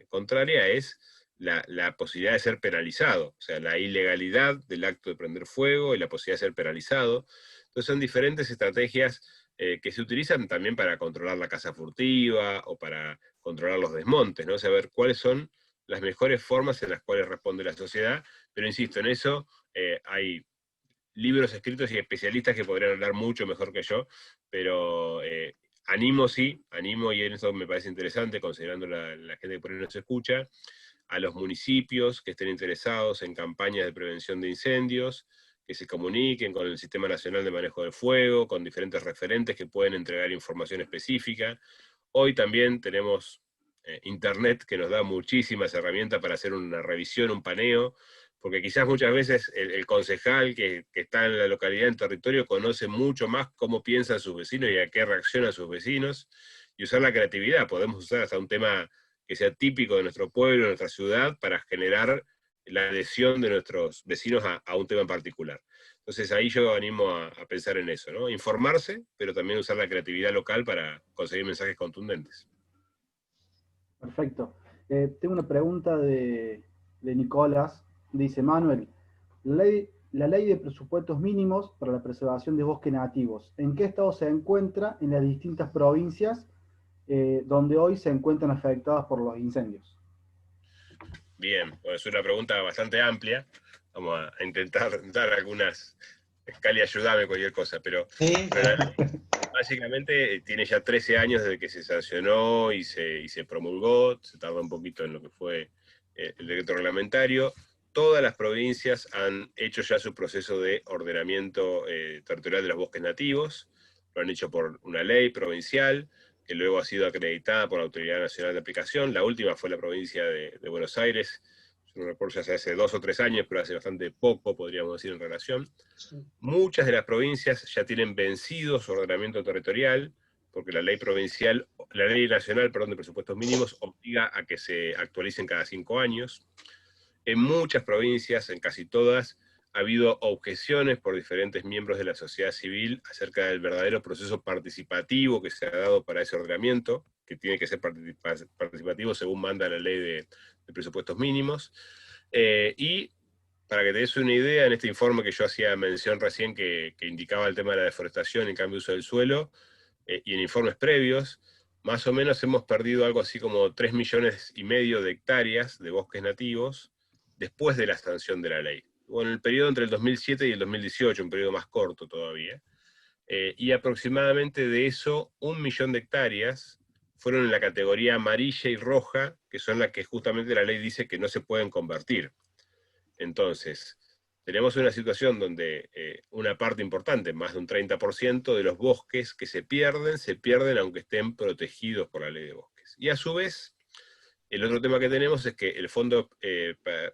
contraria, es la posibilidad de ser penalizado, o sea, la ilegalidad del acto de prender fuego y la posibilidad de ser penalizado. Entonces son diferentes estrategias que se utilizan también para controlar la caza furtiva o para controlar los desmontes, ¿no? Saber cuáles son las mejores formas en las cuales responde la sociedad, pero insisto, en eso hay libros escritos y especialistas que podrían hablar mucho mejor que yo, pero animo, y en eso me parece interesante, considerando la gente que por ahí nos escucha, a los municipios que estén interesados en campañas de prevención de incendios, que se comuniquen con el Sistema Nacional de Manejo del Fuego, con diferentes referentes que pueden entregar información específica. Hoy también tenemos Internet, que nos da muchísimas herramientas para hacer una revisión, un paneo, porque quizás muchas veces el concejal que está en la localidad, en territorio, conoce mucho más cómo piensan sus vecinos y a qué reaccionan sus vecinos, y usar la creatividad. Podemos usar hasta un tema que sea típico de nuestro pueblo, de nuestra ciudad, para generar la adhesión de nuestros vecinos a un tema en particular. Entonces ahí yo animo a pensar en eso, ¿no? Informarse, pero también usar la creatividad local para conseguir mensajes contundentes. Perfecto. Tengo una pregunta de Nicolás. Dice, Manuel, la ley de presupuestos mínimos para la preservación de bosques nativos, ¿en qué estado se encuentra en las distintas provincias donde hoy se encuentran afectadas por los incendios? Bien, bueno, es una pregunta bastante amplia. Vamos a intentar dar algunas. Cali, ayúdame cualquier cosa, pero básicamente tiene ya 13 años desde que se sancionó y se promulgó, se tardó un poquito en lo que fue el decreto reglamentario. Todas las provincias han hecho ya su proceso de ordenamiento territorial de los bosques nativos, lo han hecho por una ley provincial, que luego ha sido acreditada por la Autoridad Nacional de Aplicación. La última fue la provincia de Buenos Aires, yo no recuerdo ya hace 2 o 3 años, pero hace bastante poco, podríamos decir, en relación. Muchas de las provincias ya tienen vencido su ordenamiento territorial, porque la ley provincial, la ley nacional, perdón, de presupuestos mínimos obliga a que se actualicen cada 5 años. En muchas provincias, en casi todas, ha habido objeciones por diferentes miembros de la sociedad civil acerca del verdadero proceso participativo que se ha dado para ese ordenamiento, que tiene que ser participativo según manda la ley de presupuestos mínimos. Y para que te des una idea, en este informe que yo hacía mención recién que indicaba el tema de la deforestación y cambio de uso del suelo, y en informes previos, más o menos hemos perdido algo así como 3,5 millones de hectáreas de bosques nativos después de la sanción de la ley. Bueno, en el periodo entre el 2007 y el 2018, un periodo más corto todavía, y aproximadamente de eso 1 millón de hectáreas fueron en la categoría amarilla y roja, que son las que justamente la ley dice que no se pueden convertir. Entonces, tenemos una situación donde una parte importante, más de un 30% de los bosques que se pierden aunque estén protegidos por la ley de bosques. Y a su vez, el otro tema que tenemos es que el Fondo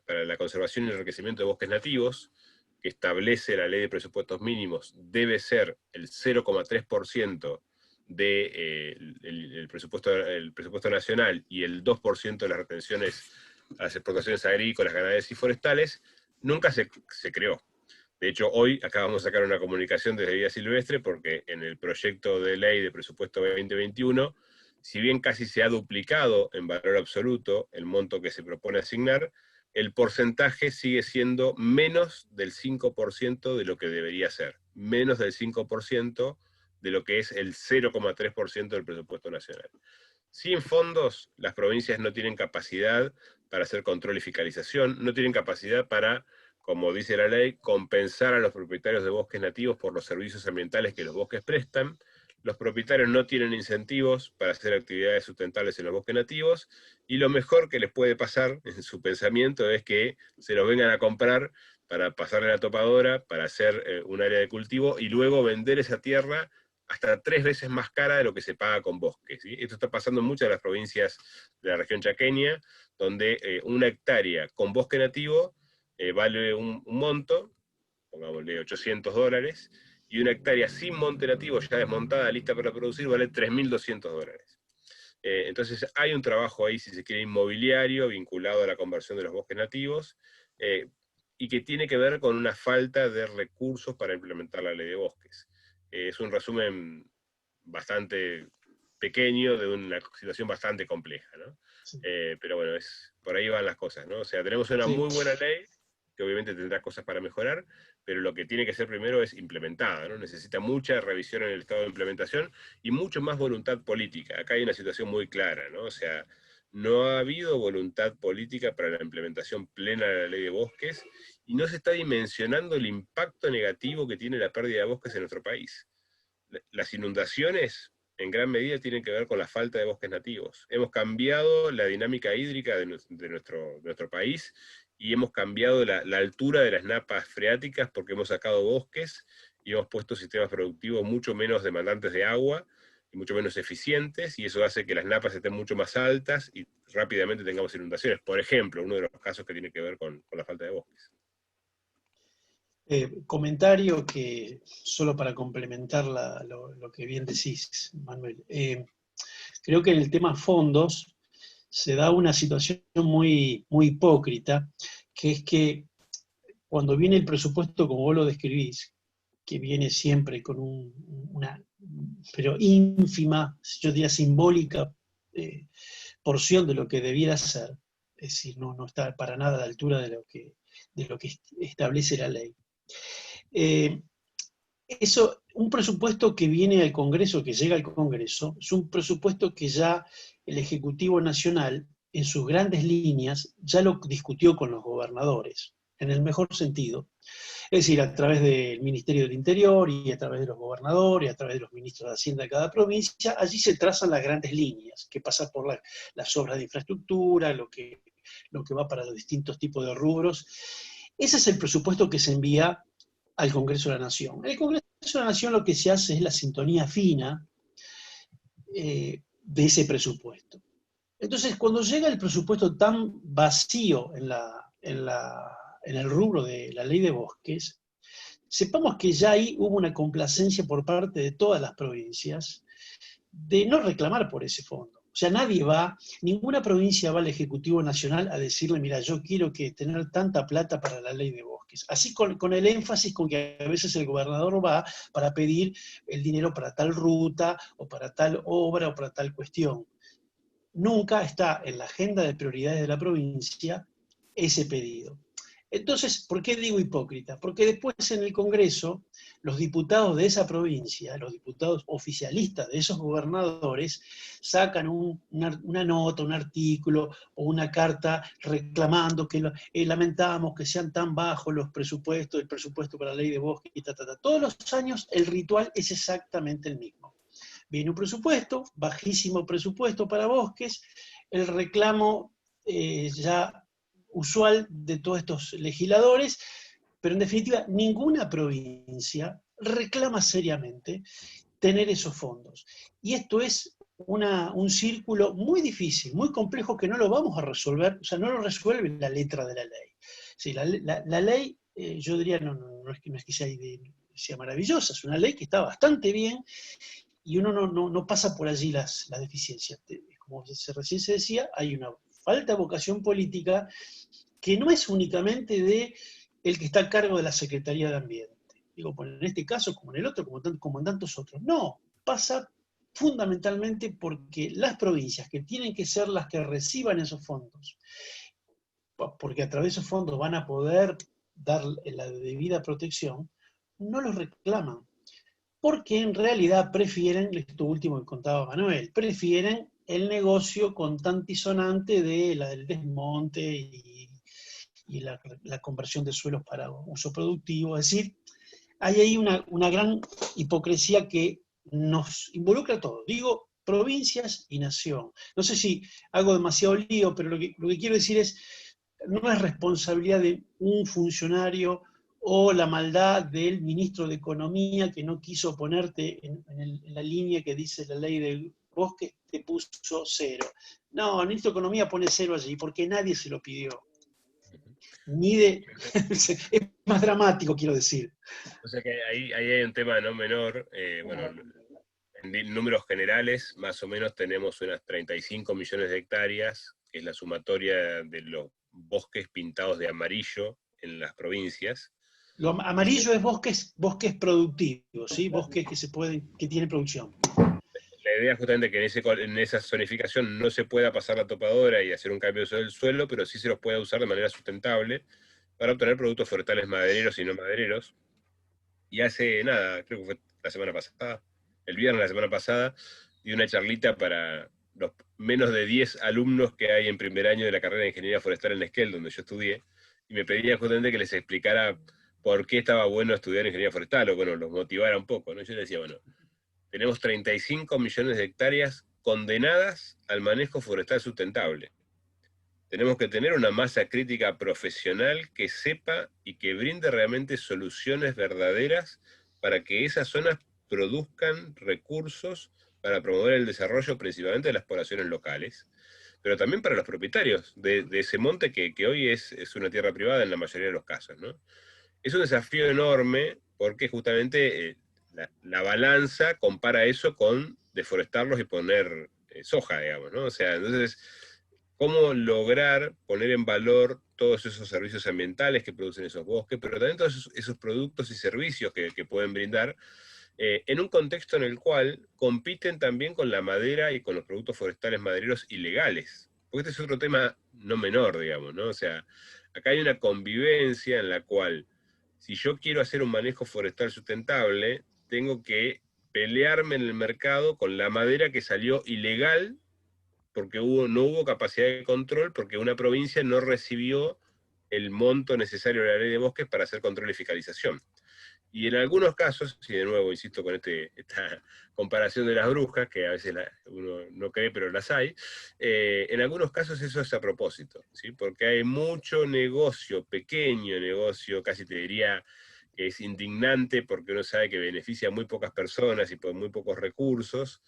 para la Conservación y Enriquecimiento de Bosques Nativos, que establece la ley de presupuestos mínimos, debe ser el 0,3% del presupuesto nacional y el 2% de las retenciones a las explotaciones agrícolas, ganaderas y forestales, nunca se creó. De hecho, hoy acabamos de sacar una comunicación desde Vida Silvestre porque en el proyecto de ley de presupuesto 2021, si bien casi se ha duplicado en valor absoluto el monto que se propone asignar, el porcentaje sigue siendo menos del 5% de lo que debería ser, menos del 5% de lo que es el 0,3% del presupuesto nacional. Sin fondos, las provincias no tienen capacidad para hacer control y fiscalización, no tienen capacidad para, como dice la ley, compensar a los propietarios de bosques nativos por los servicios ambientales que los bosques prestan. Los propietarios no tienen incentivos para hacer actividades sustentables en los bosques nativos, y lo mejor que les puede pasar en su pensamiento es que se los vengan a comprar para pasarle la topadora, para hacer un área de cultivo y luego vender esa tierra hasta 3 veces más cara de lo que se paga con bosques, ¿sí? Esto está pasando en muchas de las provincias de la región chaqueña, donde una hectárea con bosque nativo vale un monto, pongámosle $800, y una hectárea sin monte nativo, ya desmontada, lista para producir, vale $3.200. Entonces hay un trabajo ahí, si se quiere, inmobiliario, vinculado a la conversión de los bosques nativos, y que tiene que ver con una falta de recursos para implementar la ley de bosques. Es un resumen bastante pequeño de una situación bastante compleja, ¿no? Sí. Pero bueno, por ahí van las cosas, ¿no? O sea, tenemos una muy buena ley, que obviamente tendrá cosas para mejorar, pero lo que tiene que ser primero es implementada, ¿no? Necesita mucha revisión en el estado de implementación y mucho más voluntad política. Acá hay una situación muy clara, ¿no? O sea, no ha habido voluntad política para la implementación plena de la ley de bosques y no se está dimensionando el impacto negativo que tiene la pérdida de bosques en nuestro país. Las inundaciones en gran medida tienen que ver con la falta de bosques nativos. Hemos cambiado la dinámica hídrica de nuestro país y hemos cambiado la altura de las napas freáticas porque hemos sacado bosques y hemos puesto sistemas productivos mucho menos demandantes de agua y mucho menos eficientes, y eso hace que las napas estén mucho más altas y rápidamente tengamos inundaciones. Por ejemplo, uno de los casos que tiene que ver con la falta de bosques. Comentario que, solo para complementar lo que bien decís, Manuel. Creo que en el tema fondos se da una situación muy, muy hipócrita, que es que cuando viene el presupuesto, como vos lo describís, que viene siempre con una, pero ínfima, yo diría simbólica, porción de lo que debiera ser, es decir, no está para nada a la altura de lo que establece la ley. Un presupuesto que viene al Congreso, que llega al Congreso, es un presupuesto que ya el Ejecutivo Nacional, en sus grandes líneas, ya lo discutió con los gobernadores, en el mejor sentido. Es decir, a través del Ministerio del Interior y a través de los gobernadores, a través de los ministros de Hacienda de cada provincia, allí se trazan las grandes líneas, que pasan por las obras de infraestructura, lo que va para los distintos tipos de rubros. Ese es el presupuesto que se envía al Congreso de la Nación. En el Congreso de la Nación lo que se hace es la sintonía fina de ese presupuesto. Entonces, cuando llega el presupuesto tan vacío en el rubro de la ley de bosques, sepamos que ya ahí hubo una complacencia por parte de todas las provincias de no reclamar por ese fondo. O sea, ninguna provincia va al Ejecutivo Nacional a decirle, mira, yo quiero tener tanta plata para la ley de bosques. Así con el énfasis con que a veces el gobernador va para pedir el dinero para tal ruta, o para tal obra, o para tal cuestión. Nunca está en la agenda de prioridades de la provincia ese pedido. Entonces, ¿por qué digo hipócrita? Porque después en el Congreso, los diputados de esa provincia, los diputados oficialistas de esos gobernadores, sacan una nota, un artículo o una carta reclamando que lamentamos que sean tan bajos los presupuestos, el presupuesto para la ley de bosque y Todos los años el ritual es exactamente el mismo. Viene un presupuesto, bajísimo presupuesto para bosques, el reclamo ya usual de todos estos legisladores, pero en definitiva ninguna provincia reclama seriamente tener esos fondos. Y esto es un círculo muy difícil, muy complejo, que no lo vamos a resolver, o sea, no lo resuelve la letra de la ley. Sí, la ley, yo diría, no es que sea maravillosa, es una ley que está bastante bien, y uno no pasa por allí las deficiencias. Como recién se decía, hay una falta de vocación política que no es únicamente de el que está a cargo de la Secretaría de Ambiente. Digo, pues en este caso, como en el otro, como en tantos otros. No, pasa fundamentalmente porque las provincias, que tienen que ser las que reciban esos fondos, porque a través de esos fondos van a poder dar la debida protección, no los reclaman. Porque en realidad prefieren, esto último que contaba Manuel, prefieren el negocio contante y sonante del desmonte y la conversión de suelos para uso productivo. Es decir, hay ahí una gran hipocresía que nos involucra a todos. Digo, provincias y nación. No sé si hago demasiado lío, pero lo que quiero decir es, no es responsabilidad de un funcionario o la maldad del ministro de Economía que no quiso ponerte en la línea que dice la ley del bosque, te puso 0. No, el ministro de Economía pone 0 allí porque nadie se lo pidió. mide, es más dramático, quiero decir. O sea que ahí hay un tema no menor, bueno, en números generales, más o menos tenemos unas 35 millones de hectáreas, que es la sumatoria de los bosques pintados de amarillo en las provincias. Lo amarillo es bosques productivos, ¿sí? Bosques que tienen producción. La idea es justamente que en esa zonificación no se pueda pasar la topadora y hacer un cambio sobre el suelo, pero sí se los pueda usar de manera sustentable para obtener productos forestales madereros y no madereros. Y hace nada, creo que fue la semana pasada, el viernes de la semana pasada, di una charlita para los menos de 10 alumnos que hay en primer año de la carrera de Ingeniería Forestal en Esquel, donde yo estudié, y me pedían justamente que les explicara por qué estaba bueno estudiar Ingeniería Forestal, o bueno, los motivara un poco, ¿no? Yo les decía, bueno, tenemos 35 millones de hectáreas condenadas al manejo forestal sustentable. Tenemos que tener una masa crítica profesional que sepa y que brinde realmente soluciones verdaderas para que esas zonas produzcan recursos para promover el desarrollo principalmente de las poblaciones locales, pero también para los propietarios de ese monte que hoy es una tierra privada en la mayoría de los casos, ¿no? Es un desafío enorme porque justamente la balanza compara eso con deforestarlos y poner soja, digamos, ¿no? O sea, entonces, ¿cómo lograr poner en valor todos esos servicios ambientales que producen esos bosques, pero también todos esos productos y servicios que pueden brindar, en un contexto en el cual compiten también con la madera y con los productos forestales madereros ilegales? Porque este es otro tema no menor, digamos, ¿no? O sea, acá hay una convivencia en la cual, si yo quiero hacer un manejo forestal sustentable, tengo que pelearme en el mercado con la madera que salió ilegal porque no hubo capacidad de control, porque una provincia no recibió el monto necesario de la ley de bosques para hacer control y fiscalización. Y en algunos casos, y de nuevo insisto con esta comparación de las brujas, que a veces uno no cree, pero las hay, en algunos casos eso es a propósito, ¿sí? Porque hay mucho negocio, pequeño negocio, casi te diría que es indignante porque uno sabe que beneficia a muy pocas personas y por muy pocos recursos,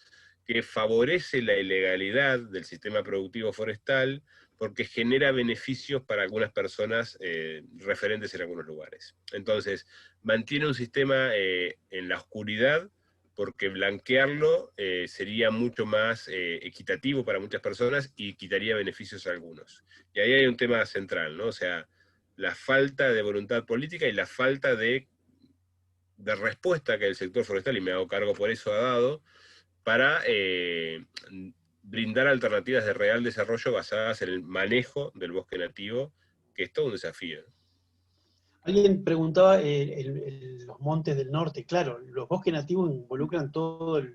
que favorece la ilegalidad del sistema productivo forestal porque genera beneficios para algunas personas referentes en algunos lugares. Entonces, mantiene un sistema en la oscuridad porque blanquearlo sería mucho más equitativo para muchas personas y quitaría beneficios a algunos. Y ahí hay un tema central, ¿no? O sea, la falta de voluntad política y la falta de respuesta que el sector forestal, y me hago cargo por eso, ha dado para brindar alternativas de real desarrollo basadas en el manejo del bosque nativo, que es todo un desafío. Alguien preguntaba los montes del norte. Claro, los bosques nativos involucran todo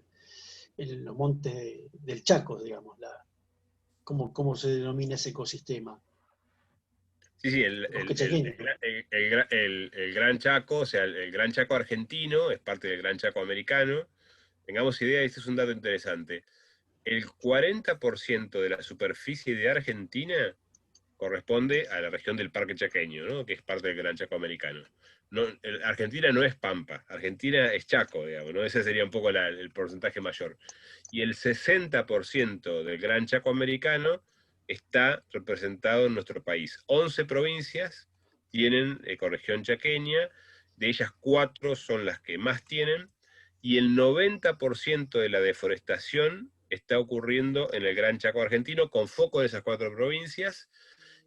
los montes del Chaco, digamos, cómo se denomina ese ecosistema. Sí, sí, Bosque chaqueño. el Gran Chaco, o sea, el Gran Chaco argentino es parte del Gran Chaco americano. Tengamos idea, este es un dato interesante. El 40% de la superficie de Argentina corresponde a la región del Parque Chaqueño, ¿no? Que es parte del Gran Chaco americano. No, Argentina no es Pampa, Argentina es Chaco, digamos, ¿no? Ese sería un poco el porcentaje mayor. Y el 60% del Gran Chaco americano está representado en nuestro país. 11 provincias tienen ecorregión chaqueña, de ellas 4 son las que más tienen, y el 90% de la deforestación está ocurriendo en el Gran Chaco argentino, con foco en esas 4 provincias,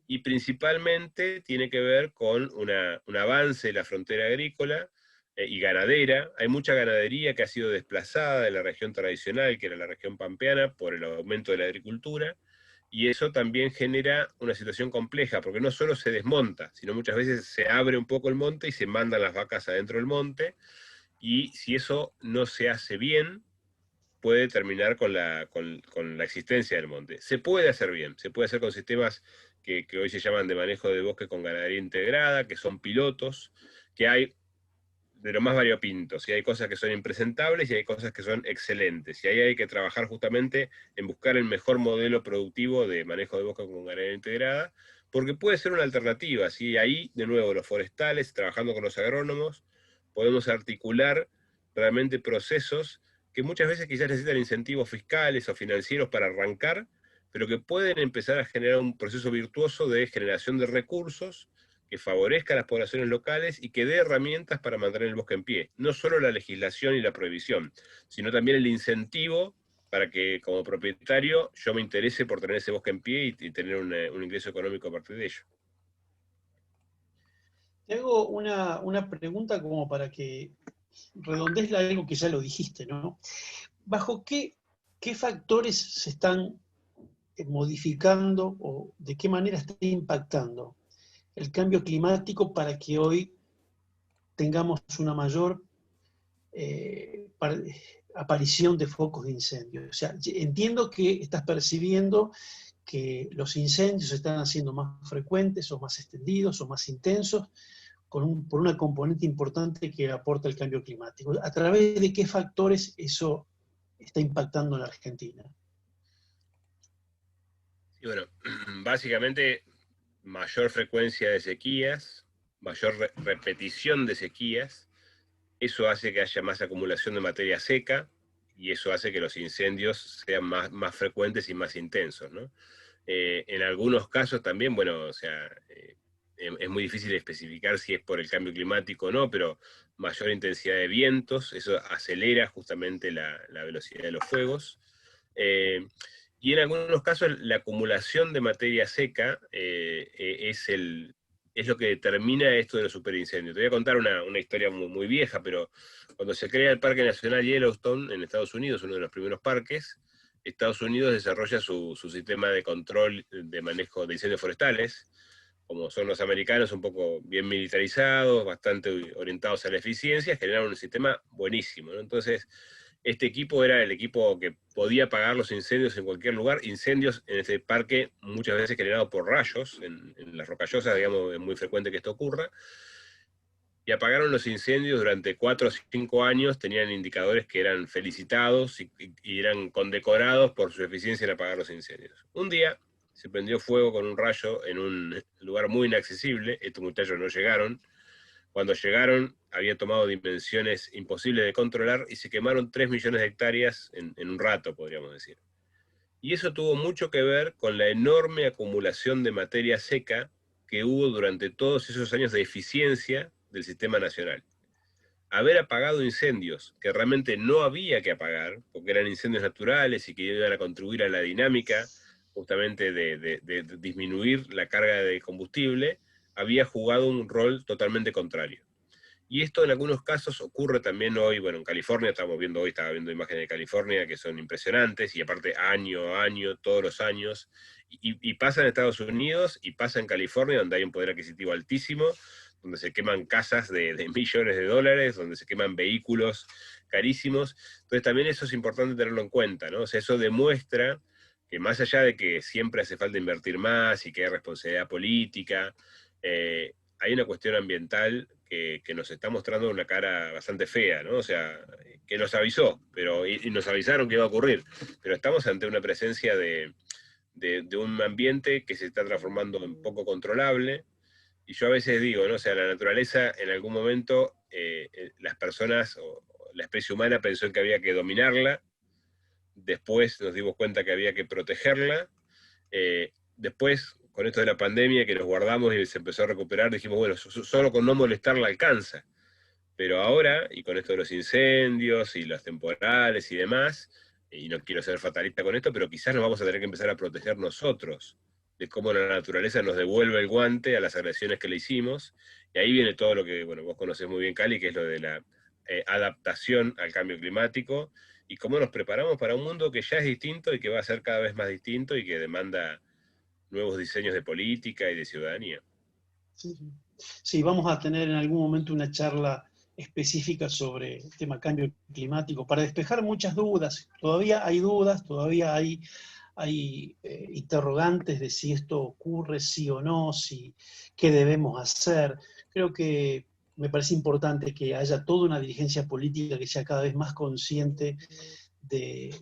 y principalmente tiene que ver con un avance de la frontera agrícola y ganadera. Hay mucha ganadería que ha sido desplazada de la región tradicional, que era la región pampeana, por el aumento de la agricultura, y eso también genera una situación compleja, porque no solo se desmonta, sino muchas veces se abre un poco el monte y se mandan las vacas adentro del monte, y si eso no se hace bien, puede terminar con la existencia del monte. Se puede hacer bien, se puede hacer con sistemas que hoy se llaman de manejo de bosque con ganadería integrada, que son pilotos, que hay de lo más variopintos, y hay cosas que son impresentables y hay cosas que son excelentes, y ahí hay que trabajar justamente en buscar el mejor modelo productivo de manejo de bosque con ganadería integrada, porque puede ser una alternativa, ¿sí? Ahí, de nuevo, los forestales, trabajando con los agrónomos, podemos articular realmente procesos que muchas veces quizás necesitan incentivos fiscales o financieros para arrancar, pero que pueden empezar a generar un proceso virtuoso de generación de recursos, que favorezca a las poblaciones locales y que dé herramientas para mantener el bosque en pie. No solo la legislación y la prohibición, sino también el incentivo para que como propietario yo me interese por tener ese bosque en pie y tener un ingreso económico a partir de ello. Te hago una pregunta como para que redondees algo que ya lo dijiste, ¿no? ¿Bajo qué factores se están modificando o de qué manera está impactando el cambio climático para que hoy tengamos una mayor aparición de focos de incendio? O sea, entiendo que estás percibiendo que los incendios se están haciendo más frecuentes o más extendidos o más intensos por una componente importante que aporta el cambio climático. ¿A través de qué factores eso está impactando en la Argentina? Y bueno, básicamente mayor frecuencia de sequías, mayor repetición de sequías, eso hace que haya más acumulación de materia seca y eso hace que los incendios sean más frecuentes y más intensos, ¿no? En algunos casos también, bueno, o sea, es muy difícil especificar si es por el cambio climático o no, pero mayor intensidad de vientos, eso acelera justamente la velocidad de los fuegos. Y en algunos casos la acumulación de materia seca es lo que determina esto de los superincendios. Te voy a contar una historia muy vieja, pero cuando se crea el Parque Nacional Yellowstone en Estados Unidos, uno de los primeros parques, Estados Unidos desarrolla su sistema de control de manejo de incendios forestales, como son los americanos, un poco bien militarizados, bastante orientados a la eficiencia, generaron un sistema buenísimo, ¿no? Entonces, este equipo era el equipo que podía apagar los incendios en cualquier lugar, incendios en este parque muchas veces generados por rayos, en las rocallosas, digamos, es muy frecuente que esto ocurra, y apagaron los incendios durante 4 o 5 años, tenían indicadores que eran felicitados y eran condecorados por su eficiencia en apagar los incendios. Un día se prendió fuego con un rayo en un lugar muy inaccesible, estos muchachos no llegaron, cuando llegaron había tomado dimensiones imposibles de controlar y se quemaron 3 millones de hectáreas en un rato, podríamos decir. Y eso tuvo mucho que ver con la enorme acumulación de materia seca que hubo durante todos esos años de eficiencia del sistema nacional. Haber apagado incendios que realmente no había que apagar, porque eran incendios naturales y que iban a contribuir a la dinámica justamente de disminuir la carga de combustible, había jugado un rol totalmente contrario. Y esto en algunos casos ocurre también hoy, bueno, en California estaba viendo imágenes de California que son impresionantes, y aparte año a año, todos los años, y pasa en Estados Unidos y pasa en California, donde hay un poder adquisitivo altísimo, donde se queman casas de millones de dólares, donde se queman vehículos carísimos. Entonces también eso es importante tenerlo en cuenta, ¿no? O sea, eso demuestra que más allá de que siempre hace falta invertir más y que hay responsabilidad política, hay una cuestión ambiental que nos está mostrando una cara bastante fea, ¿no? O sea, que nos avisó, y nos avisaron que iba a ocurrir, pero estamos ante una presencia de un ambiente que se está transformando en poco controlable, y yo a veces digo, ¿no? O sea, la naturaleza en algún momento, las personas o la especie humana pensó que había que dominarla, después nos dimos cuenta que había que protegerla, después, con esto de la pandemia, que nos guardamos y se empezó a recuperar, dijimos, bueno, solo con no molestarla alcanza. Pero ahora, y con esto de los incendios y los temporales y demás, y no quiero ser fatalista con esto, pero quizás nos vamos a tener que empezar a proteger nosotros de cómo la naturaleza nos devuelve el guante a las agresiones que le hicimos. Y ahí viene todo lo que, bueno, vos conocés muy bien, Cali, que es lo de la adaptación al cambio climático, y cómo nos preparamos para un mundo que ya es distinto y que va a ser cada vez más distinto y que demanda nuevos diseños de política y de ciudadanía. Sí, sí. Sí, vamos a tener en algún momento una charla específica sobre el tema cambio climático para despejar muchas dudas. Todavía hay dudas, todavía hay interrogantes de si esto ocurre, sí o no, qué debemos hacer. Creo que me parece importante que haya toda una dirigencia política que sea cada vez más consciente de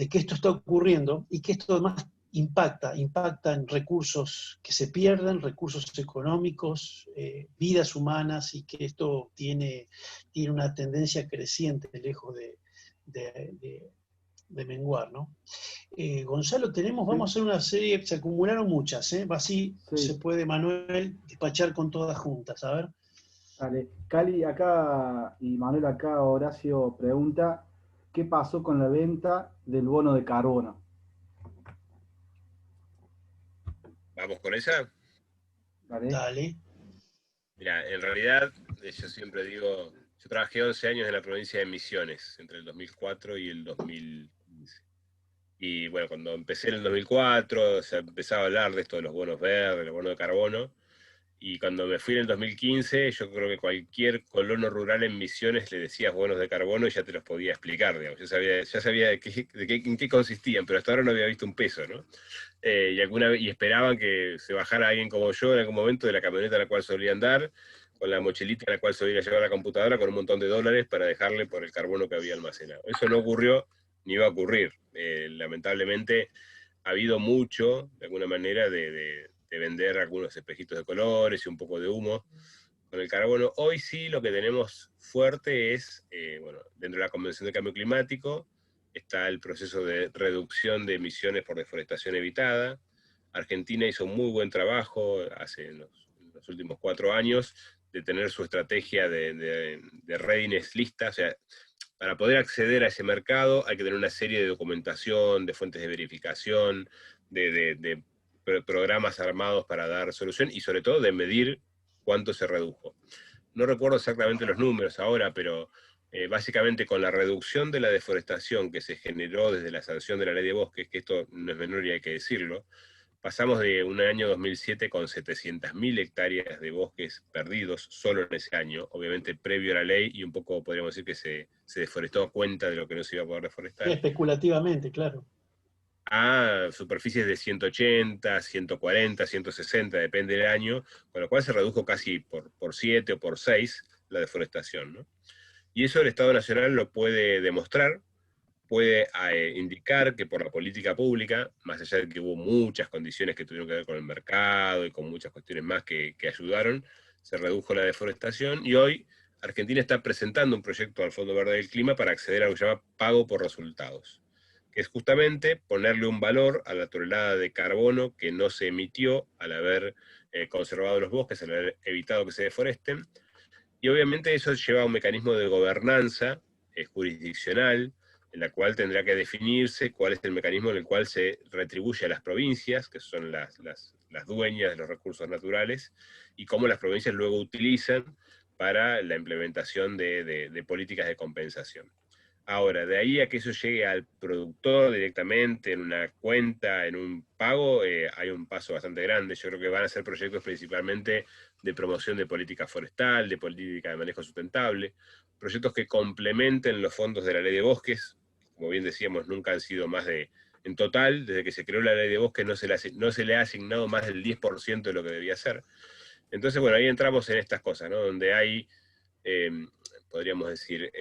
que esto está ocurriendo y que esto además impacta en recursos que se pierden, recursos económicos, vidas humanas, y que esto tiene una tendencia creciente lejos de de menguar, ¿no? Gonzalo, vamos a hacer una serie, se acumularon muchas, así Sí, se puede, Manuel, despachar con todas juntas, a ver. dale. Cali acá y Manuel acá, Horacio pregunta, ¿qué pasó con la venta del bono de carbono? ¿Vamos con esa? Dale. Dale. Mira, en realidad, yo siempre digo, yo trabajé 11 años en la provincia de Misiones, entre el 2004 y el 2015. Y bueno, cuando empecé en el 2004, se empezaba a hablar de esto de los bonos verdes, los bonos de carbono, y cuando me fui en el 2015, yo creo que cualquier colono rural en Misiones le decías bonos de carbono y ya te los podía explicar, digamos. Ya sabía en qué consistían, pero hasta ahora no había visto un peso, ¿no? Y esperaban que se bajara alguien como yo en algún momento de la camioneta a la cual solía andar, con la mochilita a la cual solía llevar la computadora, con un montón de dólares para dejarle por el carbono que había almacenado. Eso no ocurrió ni va a ocurrir. Lamentablemente ha habido mucho, de alguna manera, de vender algunos espejitos de colores y un poco de humo con el carbono. Hoy sí lo que tenemos fuerte es, bueno, dentro de la Convención de Cambio Climático, está el proceso de reducción de emisiones por deforestación evitada. Argentina hizo un muy buen trabajo en los últimos 4 años de tener su estrategia de readiness lista, o sea, para poder acceder a ese mercado hay que tener una serie de documentación, de fuentes de verificación, de programas armados para dar solución y sobre todo de medir cuánto se redujo. No recuerdo exactamente los números ahora, pero básicamente con la reducción de la deforestación que se generó desde la sanción de la ley de bosques, que esto no es menor y hay que decirlo, pasamos de un año 2007 con 700.000 hectáreas de bosques perdidos solo en ese año, obviamente previo a la ley, y un poco podríamos decir que se deforestó a cuenta de lo que no se iba a poder deforestar, Especulativamente, claro. a superficies de 180, 140, 160, depende del año, con lo cual se redujo casi por 7 o por 6 la deforestación, ¿no? Y eso el Estado Nacional lo puede demostrar, puede indicar que por la política pública, más allá de que hubo muchas condiciones que tuvieron que ver con el mercado y con muchas cuestiones más que ayudaron, se redujo la deforestación y hoy Argentina está presentando un proyecto al Fondo Verde del Clima para acceder a lo que se llama pago por resultados, que es justamente ponerle un valor a la tonelada de carbono que no se emitió al haber conservado los bosques, al haber evitado que se deforesten, y obviamente eso lleva a un mecanismo de gobernanza jurisdiccional, en la cual tendrá que definirse cuál es el mecanismo en el cual se retribuye a las provincias, que son las dueñas de los recursos naturales, y cómo las provincias luego utilizan para la implementación de políticas de compensación. Ahora, de ahí a que eso llegue al productor directamente en una cuenta, en un pago, hay un paso bastante grande. Yo creo que van a ser proyectos principalmente de promoción de política forestal, de política de manejo sustentable, proyectos que complementen los fondos de la ley de bosques. Como bien decíamos, nunca han sido más en total, desde que se creó la ley de bosques no se le ha asignado más del 10% de lo que debía ser. Entonces, bueno, ahí entramos en estas cosas, ¿no? Donde hay, eh, podríamos decir,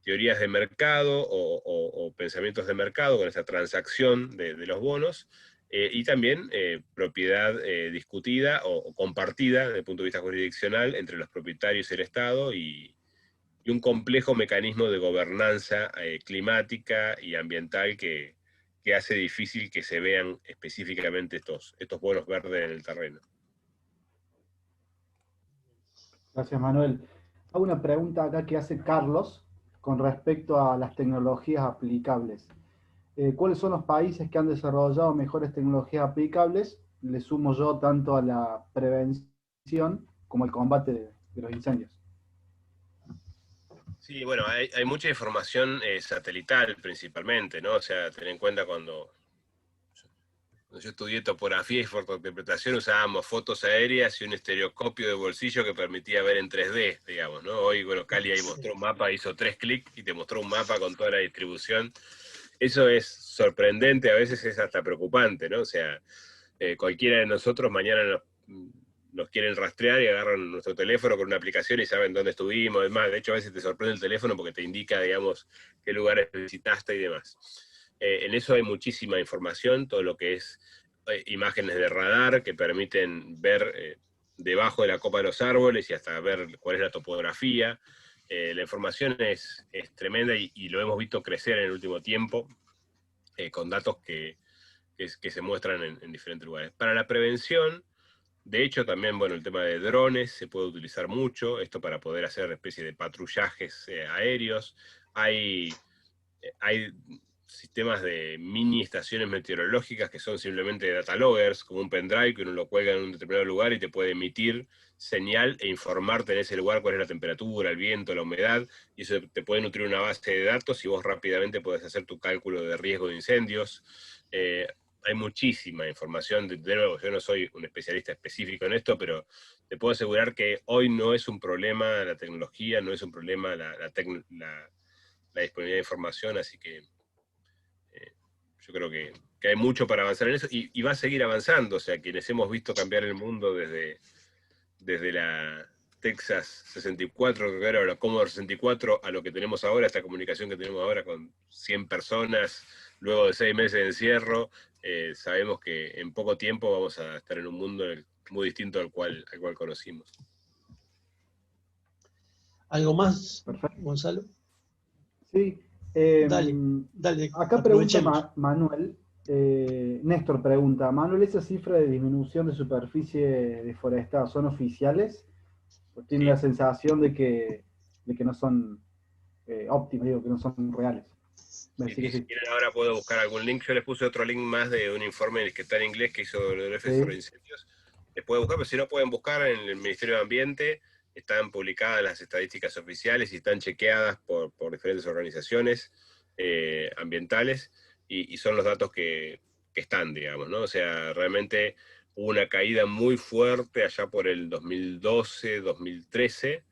teorías de mercado o pensamientos de mercado con esa transacción de los bonos, y también propiedad discutida o compartida desde el punto de vista jurisdiccional entre los propietarios y el Estado, y un complejo mecanismo de gobernanza climática y ambiental que hace difícil que se vean específicamente estos bonos verdes en el terreno. Gracias, Manuel. Hago una pregunta acá que hace Carlos con respecto a las tecnologías aplicables. ¿Cuáles son los países que han desarrollado mejores tecnologías aplicables? Le sumo yo tanto a la prevención como al combate de los incendios. Sí, bueno, hay mucha información satelital principalmente, ¿no? O sea, ten en cuenta cuando yo estudié topografía y fotointerpretación, usábamos fotos aéreas y un estereoscopio de bolsillo que permitía ver en 3D, digamos, ¿no? Hoy, bueno, Cali ahí mostró un mapa, hizo 3 clics y te mostró un mapa con toda la distribución. Eso es sorprendente, a veces es hasta preocupante, ¿no? O sea, cualquiera de nosotros mañana nos quieren rastrear y agarran nuestro teléfono con una aplicación y saben dónde estuvimos. Es más, de hecho, a veces te sorprende el teléfono porque te indica, digamos, qué lugares visitaste y demás. En eso hay muchísima información, todo lo que es imágenes de radar que permiten ver debajo de la copa de los árboles y hasta ver cuál es la topografía. La información es tremenda y lo hemos visto crecer en el último tiempo, con datos que se muestran en diferentes lugares. Para la prevención, de hecho, también, bueno, el tema de drones se puede utilizar mucho, esto para poder hacer una especie de patrullajes aéreos. Hay sistemas de mini estaciones meteorológicas que son simplemente data loggers, como un pendrive que uno lo cuelga en un determinado lugar y te puede emitir señal e informarte en ese lugar cuál es la temperatura, el viento, la humedad, y eso te puede nutrir una base de datos y vos rápidamente podés hacer tu cálculo de riesgo de incendios. Hay muchísima información, de nuevo, yo no soy un especialista específico en esto, pero te puedo asegurar que hoy no es un problema la tecnología, no es un problema la disponibilidad de información, así que yo creo que hay mucho para avanzar en eso, y va a seguir avanzando, o sea, quienes hemos visto cambiar el mundo desde la Texas 64, que era la Commodore 64, a lo que tenemos ahora, esta comunicación que tenemos ahora con 100 personas, luego de 6 meses de encierro, sabemos que en poco tiempo vamos a estar en un mundo muy distinto al cual conocimos. ¿Algo más, Perfecto. Gonzalo? Sí. Dale, Acá pregunta Manuel, Néstor pregunta, Manuel, ¿esa cifra de disminución de superficie deforestada son oficiales? Pues tiene la sensación de que no son óptimas, digo, que no son reales. Si quieren ahora puedo buscar algún link, yo les puse otro link más de un informe que está en inglés que hizo WWF sobre incendios. Les puedo buscar, pero si no pueden buscar en el Ministerio de Ambiente, están publicadas las estadísticas oficiales y están chequeadas por diferentes organizaciones ambientales, y son los datos que están, digamos, ¿no? O sea, realmente hubo una caída muy fuerte allá por el 2012, 2013,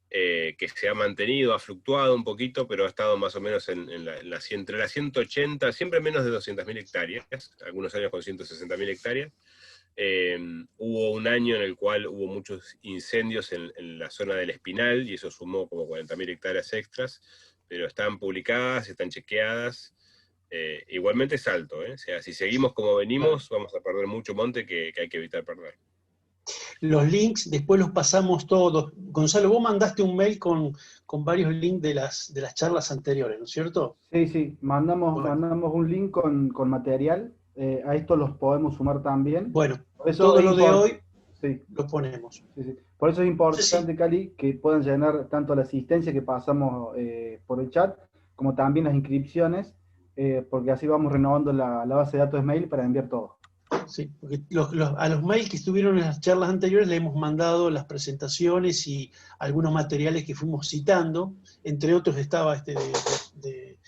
que se ha mantenido, ha fluctuado un poquito, pero ha estado más o menos entre las 180, siempre menos de 200.000 hectáreas, algunos años con 160.000 hectáreas. Hubo un año en el cual hubo muchos incendios en la zona del Espinal, y eso sumó como 40.000 hectáreas extras, pero están publicadas, están chequeadas. Igualmente es alto, o sea, si seguimos como venimos, vamos a perder mucho monte que hay que evitar perder. Los links después los pasamos todos. Gonzalo, vos mandaste un mail con varios links de las charlas anteriores, ¿no es cierto? Sí, mandamos un link con material. A esto los podemos sumar también. Bueno, por eso todo lo de hoy sí, lo ponemos. Sí. Por eso es importante, Cali, que puedan llenar tanto la asistencia que pasamos por el chat, como también las inscripciones, porque así vamos renovando la base de datos de mail para enviar todo. Sí, porque a los mails que estuvieron en las charlas anteriores le hemos mandado las presentaciones y algunos materiales que fuimos citando, entre otros estaba el de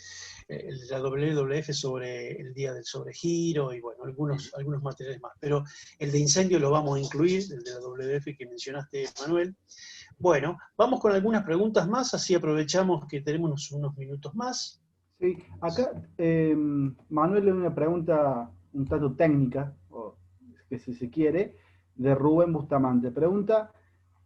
la WWF sobre el día del sobregiro y bueno, algunos materiales más, pero el de incendio lo vamos a incluir, el de la WWF que mencionaste, Manuel. Bueno, vamos con algunas preguntas más, así aprovechamos que tenemos unos minutos más. Sí, acá Manuel, una pregunta un tanto técnica, o que si se quiere, de Rubén Bustamante. Pregunta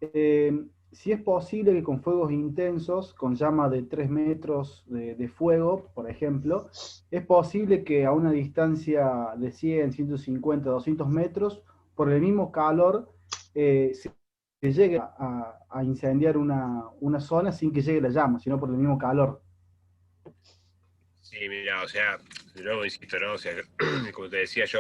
si es posible que con fuegos intensos, con llama de 3 metros de fuego, por ejemplo, es posible que a una distancia de 100, 150, 200 metros, por el mismo calor, se llegue a incendiar una zona sin que llegue la llama, sino por el mismo calor. Sí, mira, o sea, de nuevo insisto, ¿no? O sea, como te decía, yo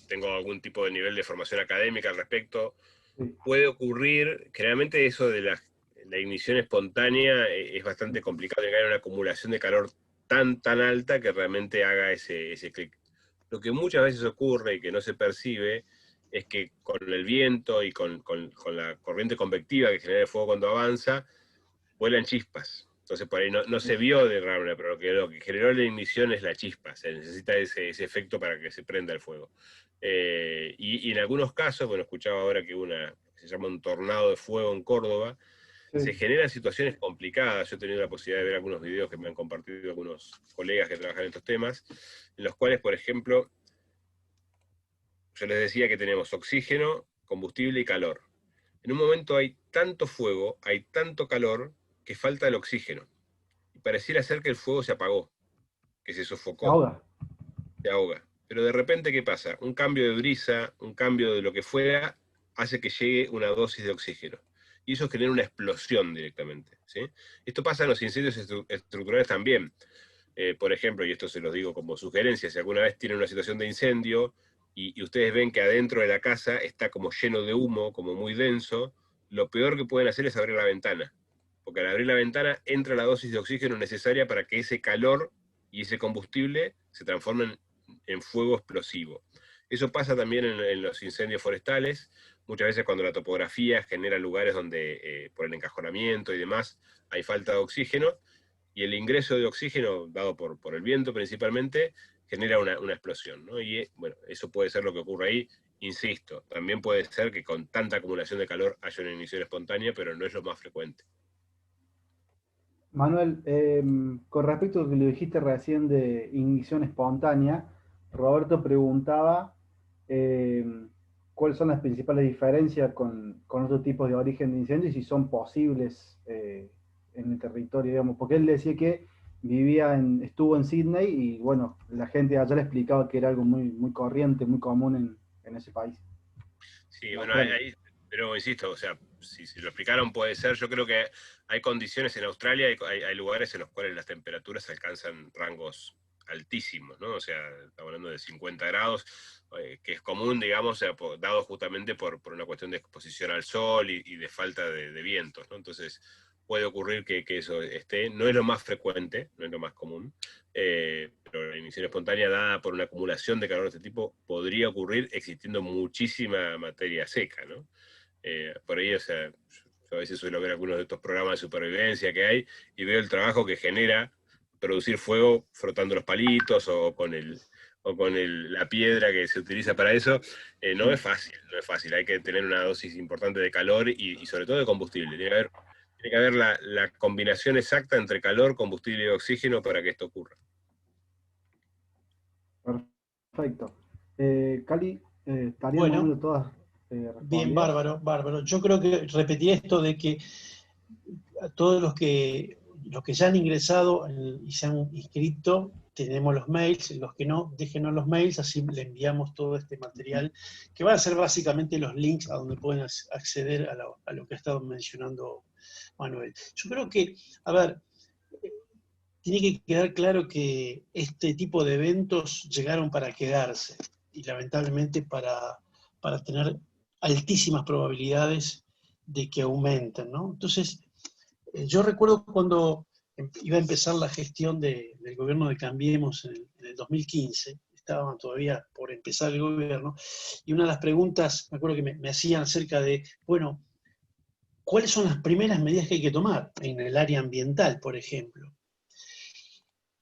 tengo algún tipo de nivel de formación académica al respecto. Sí. Puede ocurrir, generalmente eso de la ignición espontánea es bastante complicado, llegar a una acumulación de calor tan alta que realmente haga ese clic. Lo que muchas veces ocurre y que no se percibe es que con el viento y con la corriente convectiva que genera el fuego cuando avanza, vuelan chispas. Entonces por ahí no se vio de Rauna, pero lo que generó la ignición es la chispa, se necesita ese efecto para que se prenda el fuego. Y en algunos casos, bueno, escuchaba ahora que se llama un tornado de fuego en Córdoba, sí. Se generan situaciones complicadas. Yo he tenido la posibilidad de ver algunos videos que me han compartido algunos colegas que trabajan en estos temas, en los cuales, por ejemplo, yo les decía que tenemos oxígeno, combustible y calor. En un momento hay tanto fuego, hay tanto calor, que falta el oxígeno. Y pareciera ser que el fuego se apagó, que se sofocó. Se ahoga. Pero de repente, ¿qué pasa? Un cambio de brisa, un cambio de lo que fuera, hace que llegue una dosis de oxígeno. y eso genera una explosión directamente, ¿sí? Esto pasa en los incendios estructurales también. Por ejemplo, y esto se los digo como sugerencia, si alguna vez tienen una situación de incendio y ustedes ven que adentro de la casa está como lleno de humo, como muy denso, lo peor que pueden hacer es abrir la ventana. Porque al abrir la ventana entra la dosis de oxígeno necesaria para que ese calor y ese combustible se transformen en fuego explosivo. Eso pasa también en los incendios forestales, muchas veces cuando la topografía genera lugares donde por el encajonamiento y demás hay falta de oxígeno, y el ingreso de oxígeno, dado por el viento principalmente, genera una explosión, ¿no? Y bueno, eso puede ser lo que ocurre ahí. Insisto, también puede ser que con tanta acumulación de calor haya una ignición espontánea, pero no es lo más frecuente. Manuel, con respecto a lo que le dijiste recién de ignición espontánea, Roberto preguntaba cuáles son las principales diferencias con otros tipos de origen de incendios y si son posibles en el territorio, digamos, porque él decía que estuvo en Sydney y bueno, la gente allá le explicaba que era algo muy, muy corriente, muy común en ese país. Sí, En bueno, Australia. pero insisto, o sea, si lo explicaron puede ser, yo creo que hay condiciones en Australia, hay lugares en los cuales las temperaturas alcanzan rangos altísimos, ¿no? O sea, estamos hablando de 50 grados, que es común, digamos, o sea, dado justamente por una cuestión de exposición al sol y de falta de vientos, ¿no? Entonces, puede ocurrir que eso esté, no es lo más frecuente, no es lo más común, pero la ignición espontánea dada por una acumulación de calor de este tipo podría ocurrir existiendo muchísima materia seca, ¿no? Por ahí, o sea, yo a veces suelo ver algunos de estos programas de supervivencia que hay y veo el trabajo que genera producir fuego frotando los palitos la piedra que se utiliza para eso. No es fácil, no es fácil, hay que tener una dosis importante de calor y sobre todo de combustible. Tiene que haber la combinación exacta entre calor, combustible y oxígeno para que esto ocurra. Perfecto. Cali, estarían más o Bueno, menos todas bien, respondidas. bárbaro, bárbaro. Yo creo que repetiré esto de que a todos los que ya han ingresado y se han inscrito, tenemos los mails, los que no, déjenos los mails, así le enviamos todo este material, que van a ser básicamente los links a donde pueden acceder a lo que ha estado mencionando Manuel. Yo creo que, a ver, tiene que quedar claro que este tipo de eventos llegaron para quedarse y lamentablemente para tener altísimas probabilidades de que aumenten, ¿no? Entonces, yo recuerdo cuando iba a empezar la gestión del gobierno de Cambiemos en el 2015, estaban todavía por empezar el gobierno, y una de las preguntas, me acuerdo que me hacían acerca de, bueno, ¿cuáles son las primeras medidas que hay que tomar en el área ambiental, por ejemplo?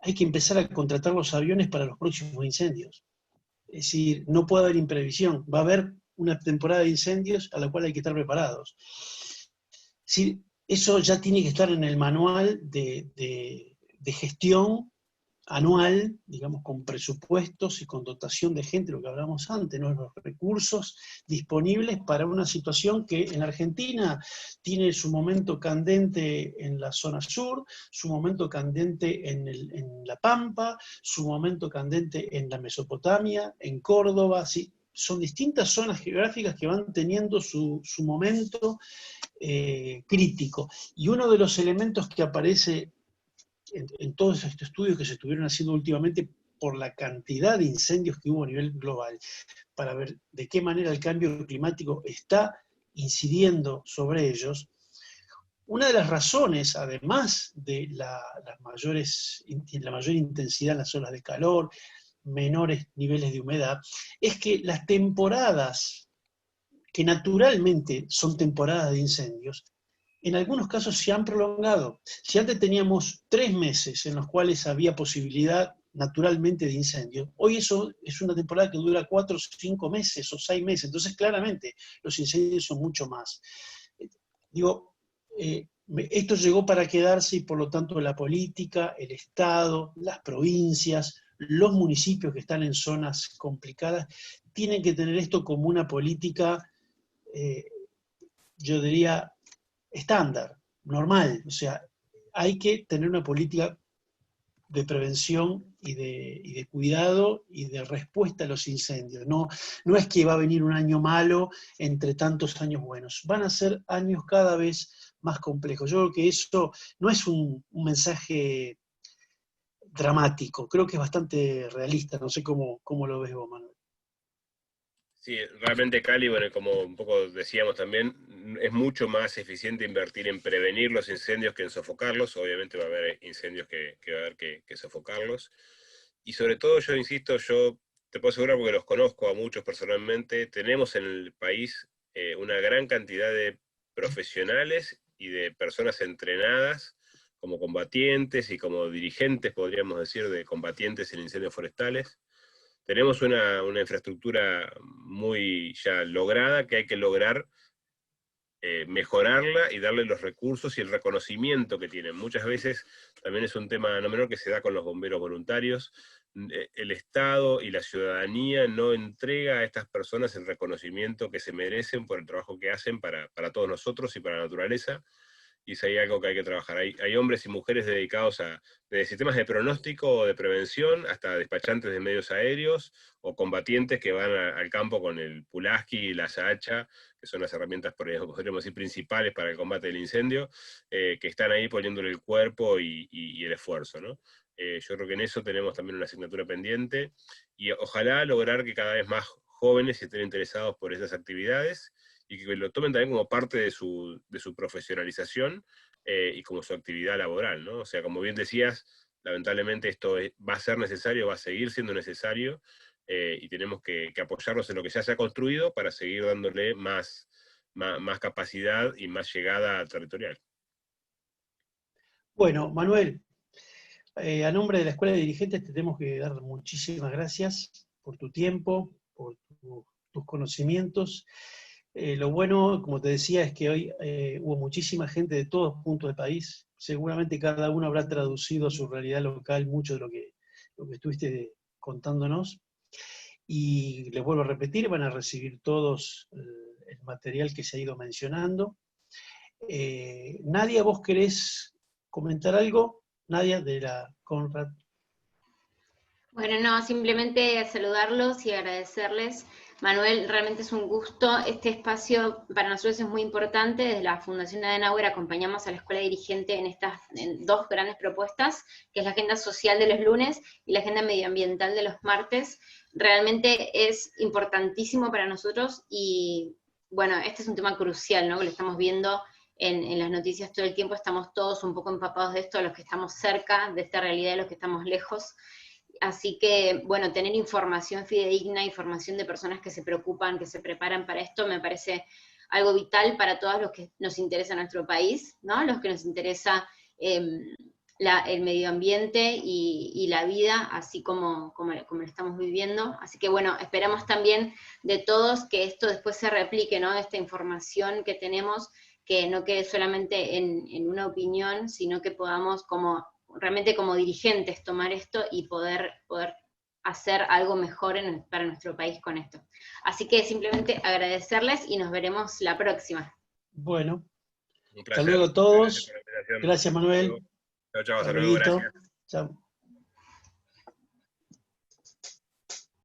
Hay que empezar a contratar los aviones para los próximos incendios. Es decir, no puede haber imprevisión, va a haber una temporada de incendios a la cual hay que estar preparados. Sí, eso ya tiene que estar en el manual de gestión anual, digamos, con presupuestos y con dotación de gente, lo que hablamos antes, ¿no? Los recursos disponibles para una situación que en Argentina tiene su momento candente en la zona sur, su momento candente en La Pampa, su momento candente en la Mesopotamia, en Córdoba, ¿sí? Son distintas zonas geográficas que van teniendo su momento crítico. Y uno de los elementos que aparece en todos estos estudios que se estuvieron haciendo últimamente por la cantidad de incendios que hubo a nivel global, para ver de qué manera el cambio climático está incidiendo sobre ellos, una de las razones, además de la mayor intensidad en las olas de calor, menores niveles de humedad, es que las temporadas que naturalmente son temporadas de incendios, en algunos casos se han prolongado. Si antes teníamos 3 meses en los cuales había posibilidad naturalmente de incendios, hoy eso es una temporada que dura 4 o 5 meses o 6 meses, entonces claramente los incendios son mucho más. Digo, esto llegó para quedarse y por lo tanto la política, el Estado, las provincias, los municipios que están en zonas complicadas, tienen que tener esto como una política, yo diría, estándar, normal. O sea, hay que tener una política de prevención y de cuidado y de respuesta a los incendios. No es que va a venir un año malo entre tantos años buenos. Van a ser años cada vez más complejos. Yo creo que eso no es un mensaje dramático, creo que es bastante realista. No sé cómo lo ves vos, Manuel. Sí, realmente, Cali, bueno, como un poco decíamos también, es mucho más eficiente invertir en prevenir los incendios que en sofocarlos. Obviamente va a haber incendios que va a haber que sofocarlos. Y sobre todo, yo insisto, yo te puedo asegurar, porque los conozco a muchos personalmente, tenemos en el país una gran cantidad de profesionales y de personas entrenadas como combatientes y como dirigentes, podríamos decir, de combatientes en incendios forestales. Tenemos una infraestructura muy ya lograda, que hay que lograr mejorarla y darle los recursos y el reconocimiento que tienen. Muchas veces también es un tema no menor que se da con los bomberos voluntarios. El Estado y la ciudadanía no entrega a estas personas el reconocimiento que se merecen por el trabajo que hacen para todos nosotros y para la naturaleza. Y es ahí algo que hay que trabajar. Hay hombres y mujeres dedicados desde sistemas de pronóstico o de prevención hasta despachantes de medios aéreos o combatientes que van al campo con el Pulaski y la hacha, que son las herramientas, podríamos decir, principales para el combate del incendio, que están ahí poniéndole el cuerpo y el esfuerzo, ¿no? Yo creo que en eso tenemos también una asignatura pendiente y ojalá lograr que cada vez más jóvenes estén interesados por esas actividades y que lo tomen también como parte de su profesionalización y como su actividad laboral, ¿no? O sea, como bien decías, lamentablemente esto va a ser necesario, va a seguir siendo necesario, y tenemos que apoyarnos en lo que ya se ha construido para seguir dándole más capacidad y más llegada territorial. Bueno, Manuel, a nombre de la Escuela de Dirigentes te tenemos que dar muchísimas gracias por tu tiempo, por tus conocimientos. Lo bueno, como te decía, es que hoy hubo muchísima gente de todos puntos del país. Seguramente cada uno habrá traducido a su realidad local mucho de lo que estuviste contándonos. Y les vuelvo a repetir, van a recibir todos el material que se ha ido mencionando. Nadia, ¿vos querés comentar algo? Nadia, de la Conrad. Bueno, no, simplemente saludarlos y agradecerles. Manuel, realmente es un gusto. Este espacio para nosotros es muy importante. Desde la Fundación Adenauer acompañamos a la Escuela Dirigente en dos grandes propuestas, que es la agenda social de los lunes y la agenda medioambiental de los martes. Realmente es importantísimo para nosotros y, bueno, este es un tema crucial, ¿no? Que lo estamos viendo en las noticias todo el tiempo. Estamos todos un poco empapados de esto, los que estamos cerca de esta realidad y los que estamos lejos. Así que, bueno, tener información fidedigna, información de personas que se preocupan, que se preparan para esto, me parece algo vital para todos los que nos interesa nuestro país, ¿no? Los que nos interesa el medio ambiente y la vida, así como lo estamos viviendo. Así que, bueno, esperamos también de todos que esto después se replique, ¿no? Esta información que tenemos, que no quede solamente en una opinión, sino que podamos realmente como dirigentes tomar esto y poder hacer algo mejor para nuestro país con esto. Así que simplemente agradecerles y nos veremos la próxima. Bueno, Un placer. hasta luego a todos. Gracias, Manuel. Chao, chao, hasta hasta luego, luego. gracias. Chao.